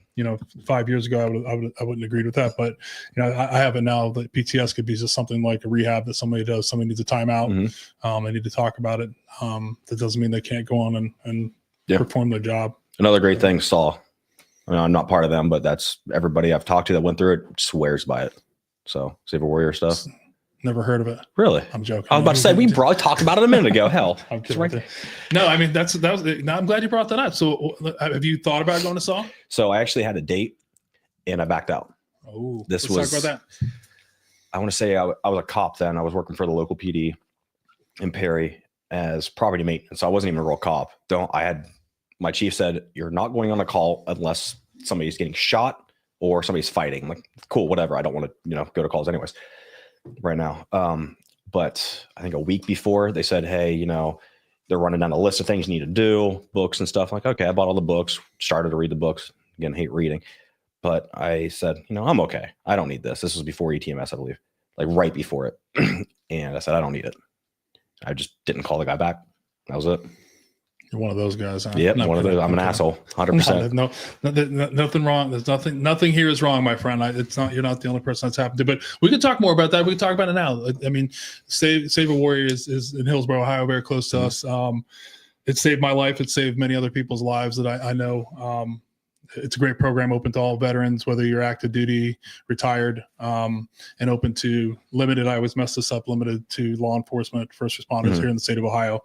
5 years ago, I wouldn't agree with that, but I have it now that PTS could be just something like a rehab that somebody does. Somebody needs a timeout. Mm-hmm. They need to talk about it. That doesn't mean they can't go on and perform their job. Another great thing, Saw. I'm not part of them, but that's everybody I've talked to that went through it swears by it. So Save a Warrior stuff. Never heard of it. Really? I'm joking. I was about to say we probably talked about it a minute ago. Hell, I'm kidding. Right. No, I mean that was. Now I'm glad you brought that up. So have you thought about going to Saw? So I actually had a date, and I backed out. Oh, let's talk about that. I want to say I was a cop then. I was working for the local PD in Perry as property maintenance. So I wasn't even a real cop. My chief said, "You're not going on a call unless somebody's getting shot or somebody's fighting." I'm like, cool, whatever. I don't want to, go to calls anyways right now. But I think a week before they said, hey, they're running down a list of things you need to do, books and stuff. I'm like, okay, I bought all the books, started to read the books. Again, hate reading. But I said, I'm okay. I don't need this. This was before ETMS, I believe, like right before it. And I said, I don't need it. I just didn't call the guy back. That was it. You're one of those guys, huh? Yep, one of those. I'm an asshole, 100%. No, nothing wrong. There's nothing here is wrong, my friend. You're not the only person that's happened to. But we could talk more about that. We can talk about it now. I mean, Save a Warrior is in Hillsborough, Ohio, very close to us. It saved my life. It saved many other people's lives that I know. It's a great program, open to all veterans, whether you're active duty, retired, and open to limited. I always mess this up. Limited to law enforcement, first responders here in the state of Ohio.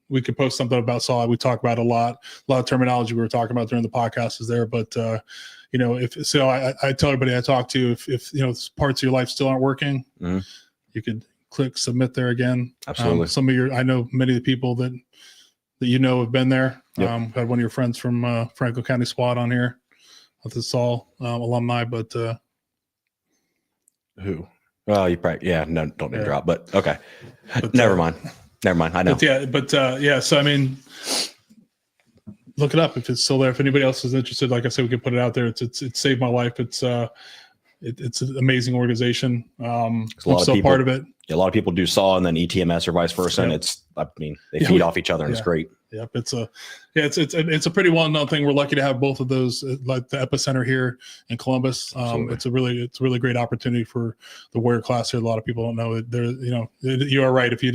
We could post something about SAW. We talk about a lot of terminology we were talking about during the podcast is there. But, I tell everybody I talk to, if parts of your life still aren't working, you could click submit there again. Absolutely. I know many of the people that have been there. Yep. Had one of your friends from Franklin County SWAT on here with the SAW alumni, but who? Well, you probably, no, don't name drop, but okay. But, Never mind. I know. So I mean, look it up if it's still there. If anybody else is interested, like I said, we can put it out there. It saved my life. It's an amazing organization. I'm still part of it. A lot of people do SAW and then ETMS or vice versa, and they feed off each other, and it's great. Yep, it's a pretty well known thing. We're lucky to have both of those, like the epicenter here in Columbus. It's a really great opportunity for the warrior class here. A lot of people don't know it. You are right. If you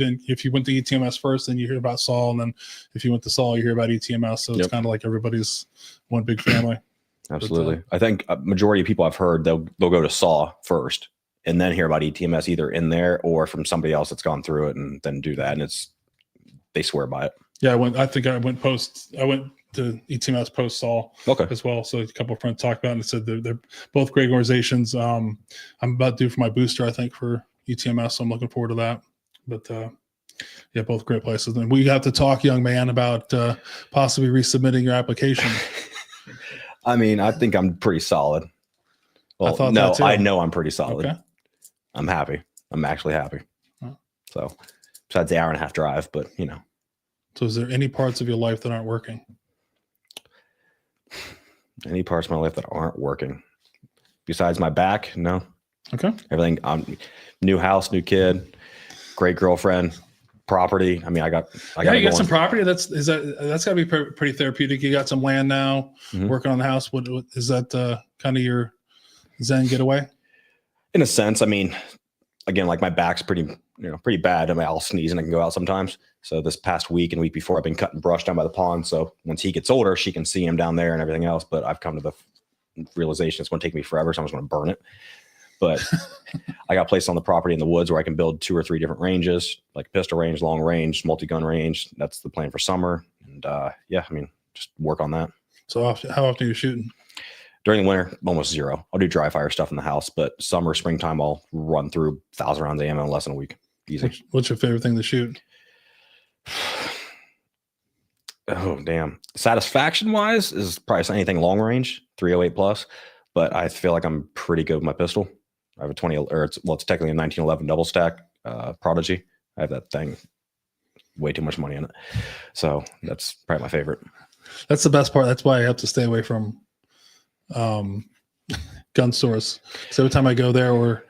went to ETMS first, then you hear about SAW, and then if you went to SAW, you hear about ETMS. So it's kind of like everybody's one big family. Absolutely. But, I think a majority of people I've heard they'll go to SAW first and then hear about ETMS either in there or from somebody else that's gone through it and then do that. And they swear by it. Yeah, I went to ETMS post SAW as well. So a couple of friends talked about it and said they're both great organizations. I'm about due for my booster, I think, for ETMS. So I'm looking forward to that. But both great places. And we have to talk, young man, about possibly resubmitting your application. I mean, I think I'm pretty solid. Well, I know I'm pretty solid. Okay. I'm happy. I'm actually happy. Oh. So besides the 1.5 hour drive, but So is there any parts of your life that aren't working? Any parts of my life that aren't working? Besides my back? No. Okay. Everything. New house, new kid, great girlfriend, property. I mean, I got you got some property. That's gotta be pretty therapeutic. You got some land now, working on the house. What is that kind of your Zen getaway? In a sense, I mean, again, like my back's pretty bad. I mean, I'll sneeze and I can go out sometimes. So this past week and week before, I've been cutting brush down by the pond. So once he gets older, she can see him down there and everything else. But I've come to the realization it's going to take me forever. So I'm just going to burn it. But I got placed on the property in the woods where I can build 2 or 3 different ranges, like pistol range, long range, multi-gun range. That's the plan for summer. And I mean, just work on that. So how often are you shooting? During the winter, almost zero. I'll do dry fire stuff in the house, but summer, springtime, I'll run through 1,000 rounds of ammo in less than a week. Easy. What's your favorite thing to shoot? Oh, damn. Satisfaction wise is probably anything long range, 308 plus, but I feel like I'm pretty good with my pistol. I have a 20, or it's technically a 1911 double stack Prodigy. I have that thing, way too much money in it. So that's probably my favorite. That's the best part. That's why I have to stay away from gun stores. So every time I go there, or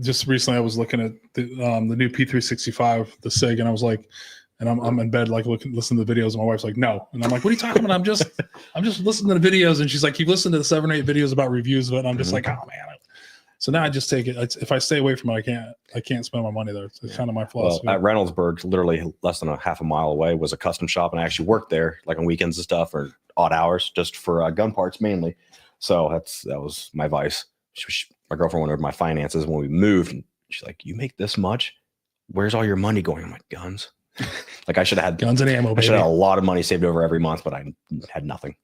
just recently I was looking at the new P365, the SIG, and I was like, and I'm in bed like listening to the videos, and my wife's like, no, and I'm like, what are you talking about? I'm just listening to the videos, and she's like, you've listened to the 7 or 8 videos about reviews of it, and I'm just like, oh man. So now I just take it. If I stay away from it, I can't spend my money there. It's kind of my philosophy. Well, at Reynoldsburg, literally less than a half a mile away, was a custom shop, and I actually worked there, like on weekends and stuff, or odd hours, just for gun parts mainly. So that was my vice. My girlfriend went over my finances when we moved, and she's like, "You make this much? Where's all your money going?" I'm like, "Guns." Like I should have had guns and ammo. I should have had a lot of money saved over every month, but I had nothing.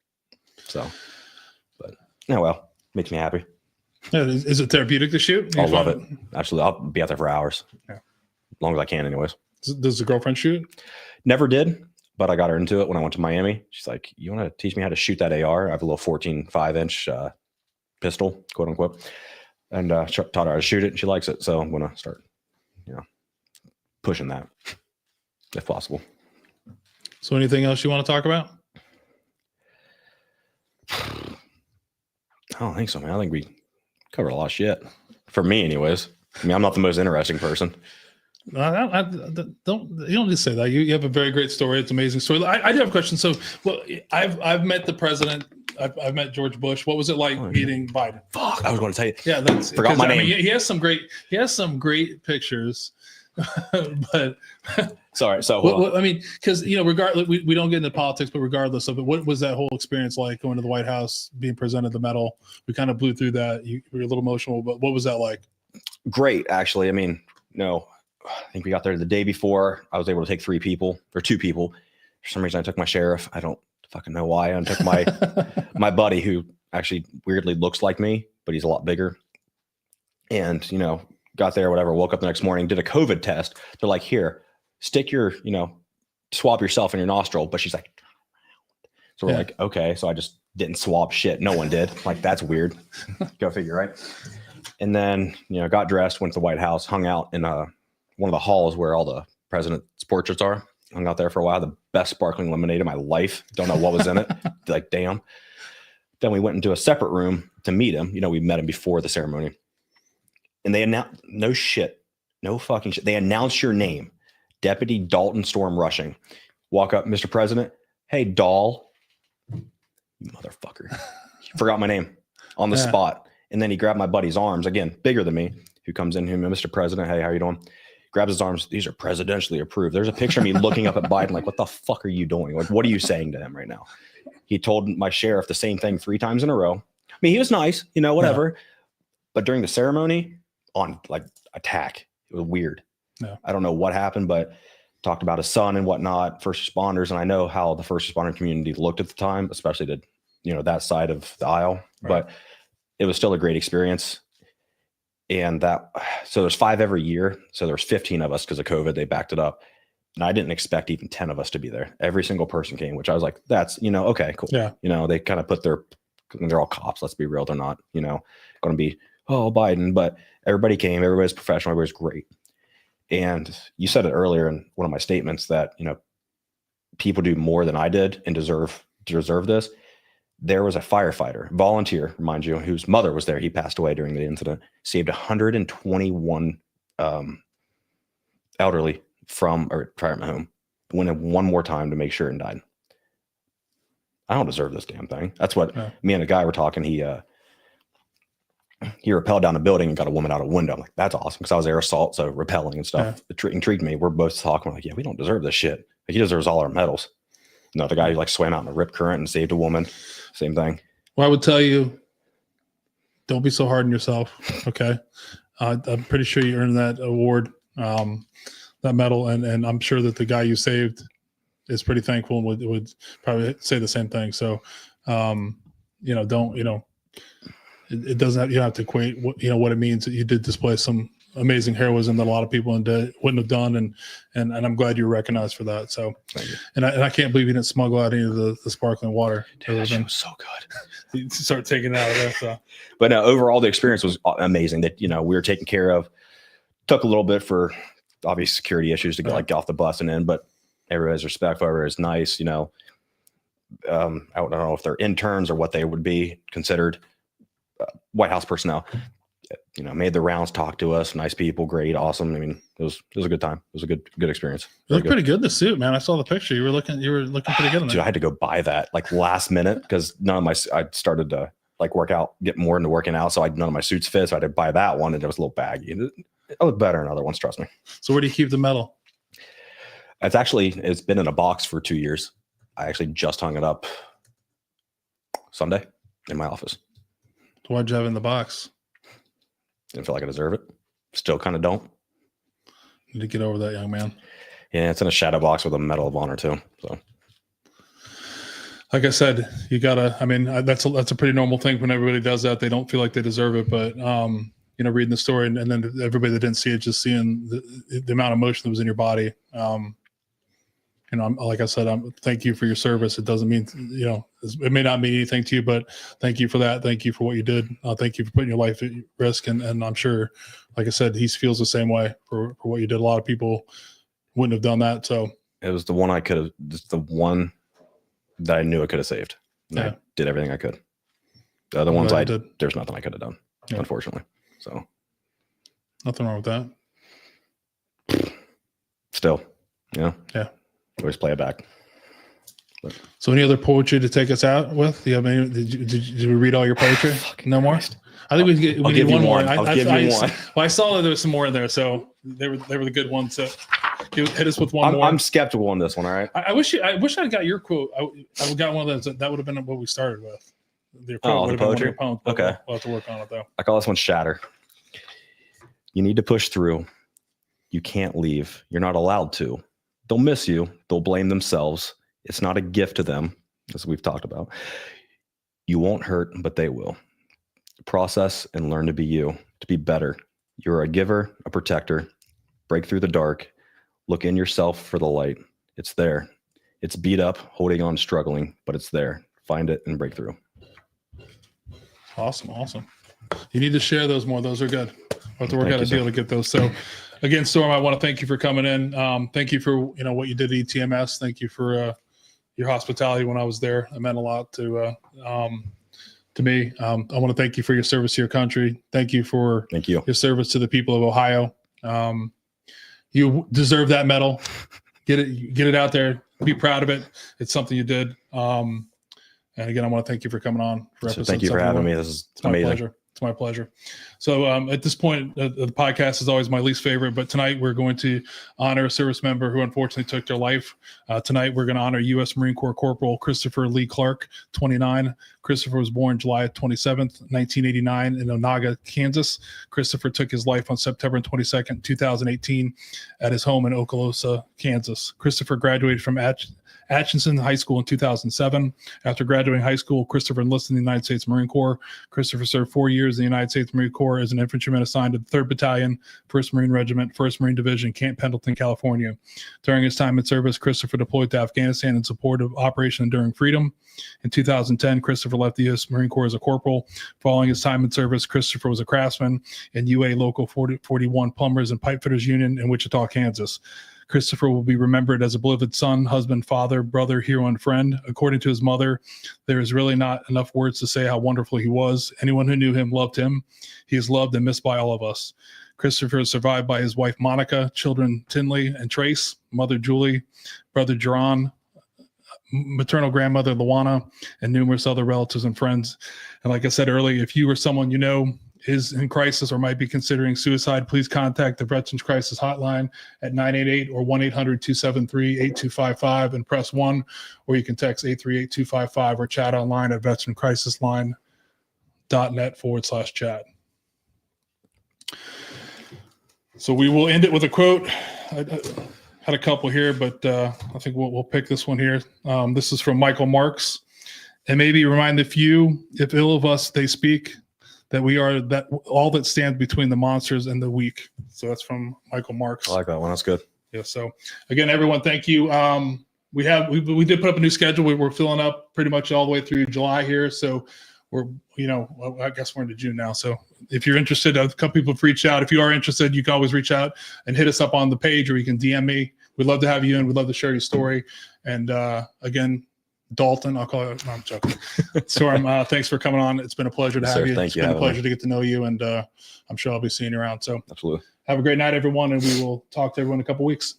So, but well, makes me happy. Yeah, is it therapeutic to shoot? I love it. Absolutely. I'll be out there for hours. Yeah. As long as I can anyways. Does the girlfriend shoot? Never did, but I got her into it when I went to Miami. She's like, you want to teach me how to shoot that AR? I have a little 14 5-inch pistol, quote unquote. And taught her how to shoot it, and she likes it. So I'm going to start, pushing that if possible. So anything else you want to talk about? I don't think so, man. I think we covered a lot of shit. For me, anyways. I mean, I'm not the most interesting person. Don't just say that. You have a very great story. It's an amazing story. I do have a question. So, I've met the president. I've met George Bush. What was it like meeting Biden? Fuck, I was going to tell you. Yeah, forgot my name. I mean, he has some great pictures. But sorry. So I mean, because regardless, we don't get into politics, but regardless of it, what was that whole experience like going to the White House, being presented the medal? We kind of blew through that. You were a little emotional, but what was that like? Great, actually. I mean, I think we got there the day before. I was able to take 2 people. For some reason, I took my sheriff. I don't fucking know why. I took my buddy, who actually weirdly looks like me, but he's a lot bigger. And got there, whatever, woke up the next morning, did a COVID test. They're like, here, stick your, swab yourself in your nostril. But she's like, so we're like, okay. So I just didn't swab shit. No one did. Like, that's weird. Go figure, right? And then, got dressed, went to the White House, hung out in one of the halls where all the president's portraits are. Hung out there for a while. The best sparkling lemonade of my life. Don't know what was in it. Like, damn. Then we went into a separate room to meet him. We met him before the ceremony. And they announced, no fucking shit. They announced your name, Deputy Dalton Storm Rushing. Walk up, Mr. President. Hey, Doll. You motherfucker. Forgot my name on the spot. And then he grabbed my buddy's arms, again, bigger than me, who comes in here, Mr. President. Hey, how you doing? Grabs his arms. These are presidentially approved. There's a picture of me looking up at Biden like, what the fuck are you doing? Like, what are you saying to him right now? He told my sheriff the same thing 3 times in a row. I mean, he was nice, whatever. Yeah. But during the ceremony, on like attack, it was weird. Yeah. I don't know what happened, but talked about his son and whatnot, first responders. And I know how the first responder community looked at the time, especially to, that side of the aisle, right. But it was still a great experience. And so there's 5 every year. So there's 15 of us because of COVID, they backed it up. And I didn't expect even 10 of us to be there. Every single person came, which I was like, that's, okay, cool. Yeah. They kind of put they're all cops. Let's be real. They're not, going to be, Biden, but everybody came, everybody's professional, everybody's great. And you said it earlier in one of my statements that, people do more than I did and deserve this. There was a firefighter, volunteer, mind you, whose mother was there. He passed away during the incident, saved 121 elderly from a retirement home, went in one more time to make sure and died. I don't deserve this damn thing. That's what me and a guy were talking. He rappelled down a building and got a woman out a window. I'm like, that's awesome, because I was air assault, so rappelling and stuff. Yeah. It intrigued me. We're both talking. We're like, yeah, we don't deserve this shit. Like, he deserves all our medals. The guy who swam out in a rip current and saved a woman, same thing. Well, I would tell you, don't be so hard on yourself. Okay, I'm pretty sure you earned that award, that medal, and I'm sure that the guy you saved is pretty thankful and would probably say the same thing. So, don't, it doesn't have, you don't have to equate what it means that you did display some amazing heroism that a lot of people wouldn't have done. And I'm glad you were recognized for that. So, Thank you. and I can't believe you didn't smuggle out any of the sparkling water. Dude, that shit was so good. You start taking it out of there. So. But no, overall, the experience was amazing. That we were taken care of. Took a little bit for obvious security issues to get off the bus and in, but everybody's respectful. Everybody's nice. I don't know if they're interns or what they would be considered. White House personnel, made the rounds, talked to us, nice people, great, awesome. I mean, it was a good time. It was a good experience. You look pretty good in the suit, man. I saw the picture. You were looking pretty good in Dude, it. I had to go buy that last minute because I started to work out, get more into working out. So none of my suits fit. So I had to buy that one, and it was a little baggy. It looked better in other ones, trust me. So where do you keep the medal? It's been in a box for 2 years. I actually just hung it up Sunday in my office. Why'd you have it in the box? Didn't feel like I deserve it. Still kind of don't. Need to get over that, young man. Yeah, it's in a shadow box with a Medal of Honor too. So, like I said, you gotta. I mean, that's a pretty normal thing when everybody does that. They don't feel like they deserve it, but reading the story and then everybody that didn't see it, just seeing the amount of emotion that was in your body. Like I said, thank you for your service. It doesn't mean, it may not mean anything to you, but thank you for that. Thank you for what you did. Thank you for putting your life at risk. And I'm sure, like I said, he feels the same way for what you did. A lot of people wouldn't have done that. So it was the one the one that I knew I could have saved. And I did everything I could. The other ones there's nothing I could have done, unfortunately. So nothing wrong with that. Still, Yeah. Always play it back. But. So any other poetry to take us out with? Do you have any, did we read all your poetry? No more? I think we need one more. I'll give you one. Well, I saw that there was some more in there, so they were the good ones. So hit us with one more. I'm skeptical on this one. All right. I wish I got your quote. I got one of those. That would have been what we started with. The poetry. Okay. We'll have to work on it though. I call this one Shatter. You need to push through. You can't leave. You're not allowed to. They'll miss you. They'll blame themselves. It's not a gift to them, as we've talked about. You won't hurt, but they will. Process and learn to be you, to be better. You're a giver, a protector. Break through the dark. Look in yourself for the light. It's there. It's beat up, holding on, struggling, but it's there. Find it and break through. Awesome. You need to share those more. Those are good. We'll have to work out a deal to get those. So again, Storm, I want to thank you for coming in. Thank you for what you did at ETMS. Thank you for your hospitality when I was there. It meant a lot to me. I want to thank you for your service to your country. Thank you for your service to the people of Ohio. You deserve that medal. Get it out there. Be proud of it. It's something you did. And again, I want to thank you for coming on for episode 71. Thank you for having me. This is amazing. It's my pleasure. So at this point, the podcast is always my least favorite, but tonight we're going to honor a service member who unfortunately took their life. Tonight we're going to honor U.S. Marine Corps Corporal Christopher Lee Clark, 29. Christopher was born July 27th, 1989 in Onaga, Kansas. Christopher took his life on September 22nd, 2018 at his home in Okaloosa, Kansas. Christopher graduated from Atchison High School in 2007. After graduating high school, Christopher enlisted in the United States Marine Corps. Christopher served 4 years in the United States Marine Corps as an infantryman assigned to the 3rd Battalion, 1st Marine Regiment, 1st Marine Division, Camp Pendleton, California. During his time in service, Christopher deployed to Afghanistan in support of Operation Enduring Freedom. In 2010, Christopher left the U.S. Marine Corps as a corporal. Following his time in service, Christopher was a craftsman in UA Local 41 Plumbers and Pipefitters Union in Wichita, Kansas. Christopher will be remembered as a beloved son, husband, father, brother, hero, and friend. According to his mother, there is really not enough words to say how wonderful he was. Anyone who knew him loved him. He is loved and missed by all of us. Christopher is survived by his wife, Monica, children, Tinley and Trace, mother, Julie, brother, Jerron, maternal grandmother, Luana, and numerous other relatives and friends. And like I said earlier, if you or someone you know is in crisis or might be considering suicide, please contact the Veterans Crisis Hotline at 988 or 1-800-273-8255 and press 1, or you can text 838-255 or chat online at veterancrisisline.net/chat. So we will end it with a quote. had a couple here, but I think we'll pick this one here. This is from Michael Marks. And maybe remind the few, if ill of us they speak, that we are that all that stands between the monsters and the weak. So that's from Michael Marks. I like that one. That's good. Yeah. So again, everyone, thank you. We did put up a new schedule. We're filling up pretty much all the way through July here. So we're, I guess we're into June now. So if you're interested, a couple people have reached out. If you are interested, you can always reach out and hit us up on the page, or you can DM me. We'd love to have you in. We'd love to share your story. And again, Dalton, I'll call it. No, I'm joking. Storm, thanks for coming on. It's been a pleasure to have you. Thank you. It's been a pleasure to get to know you, and I'm sure I'll be seeing you around. So absolutely. Have a great night, everyone, and we will talk to everyone in a couple weeks.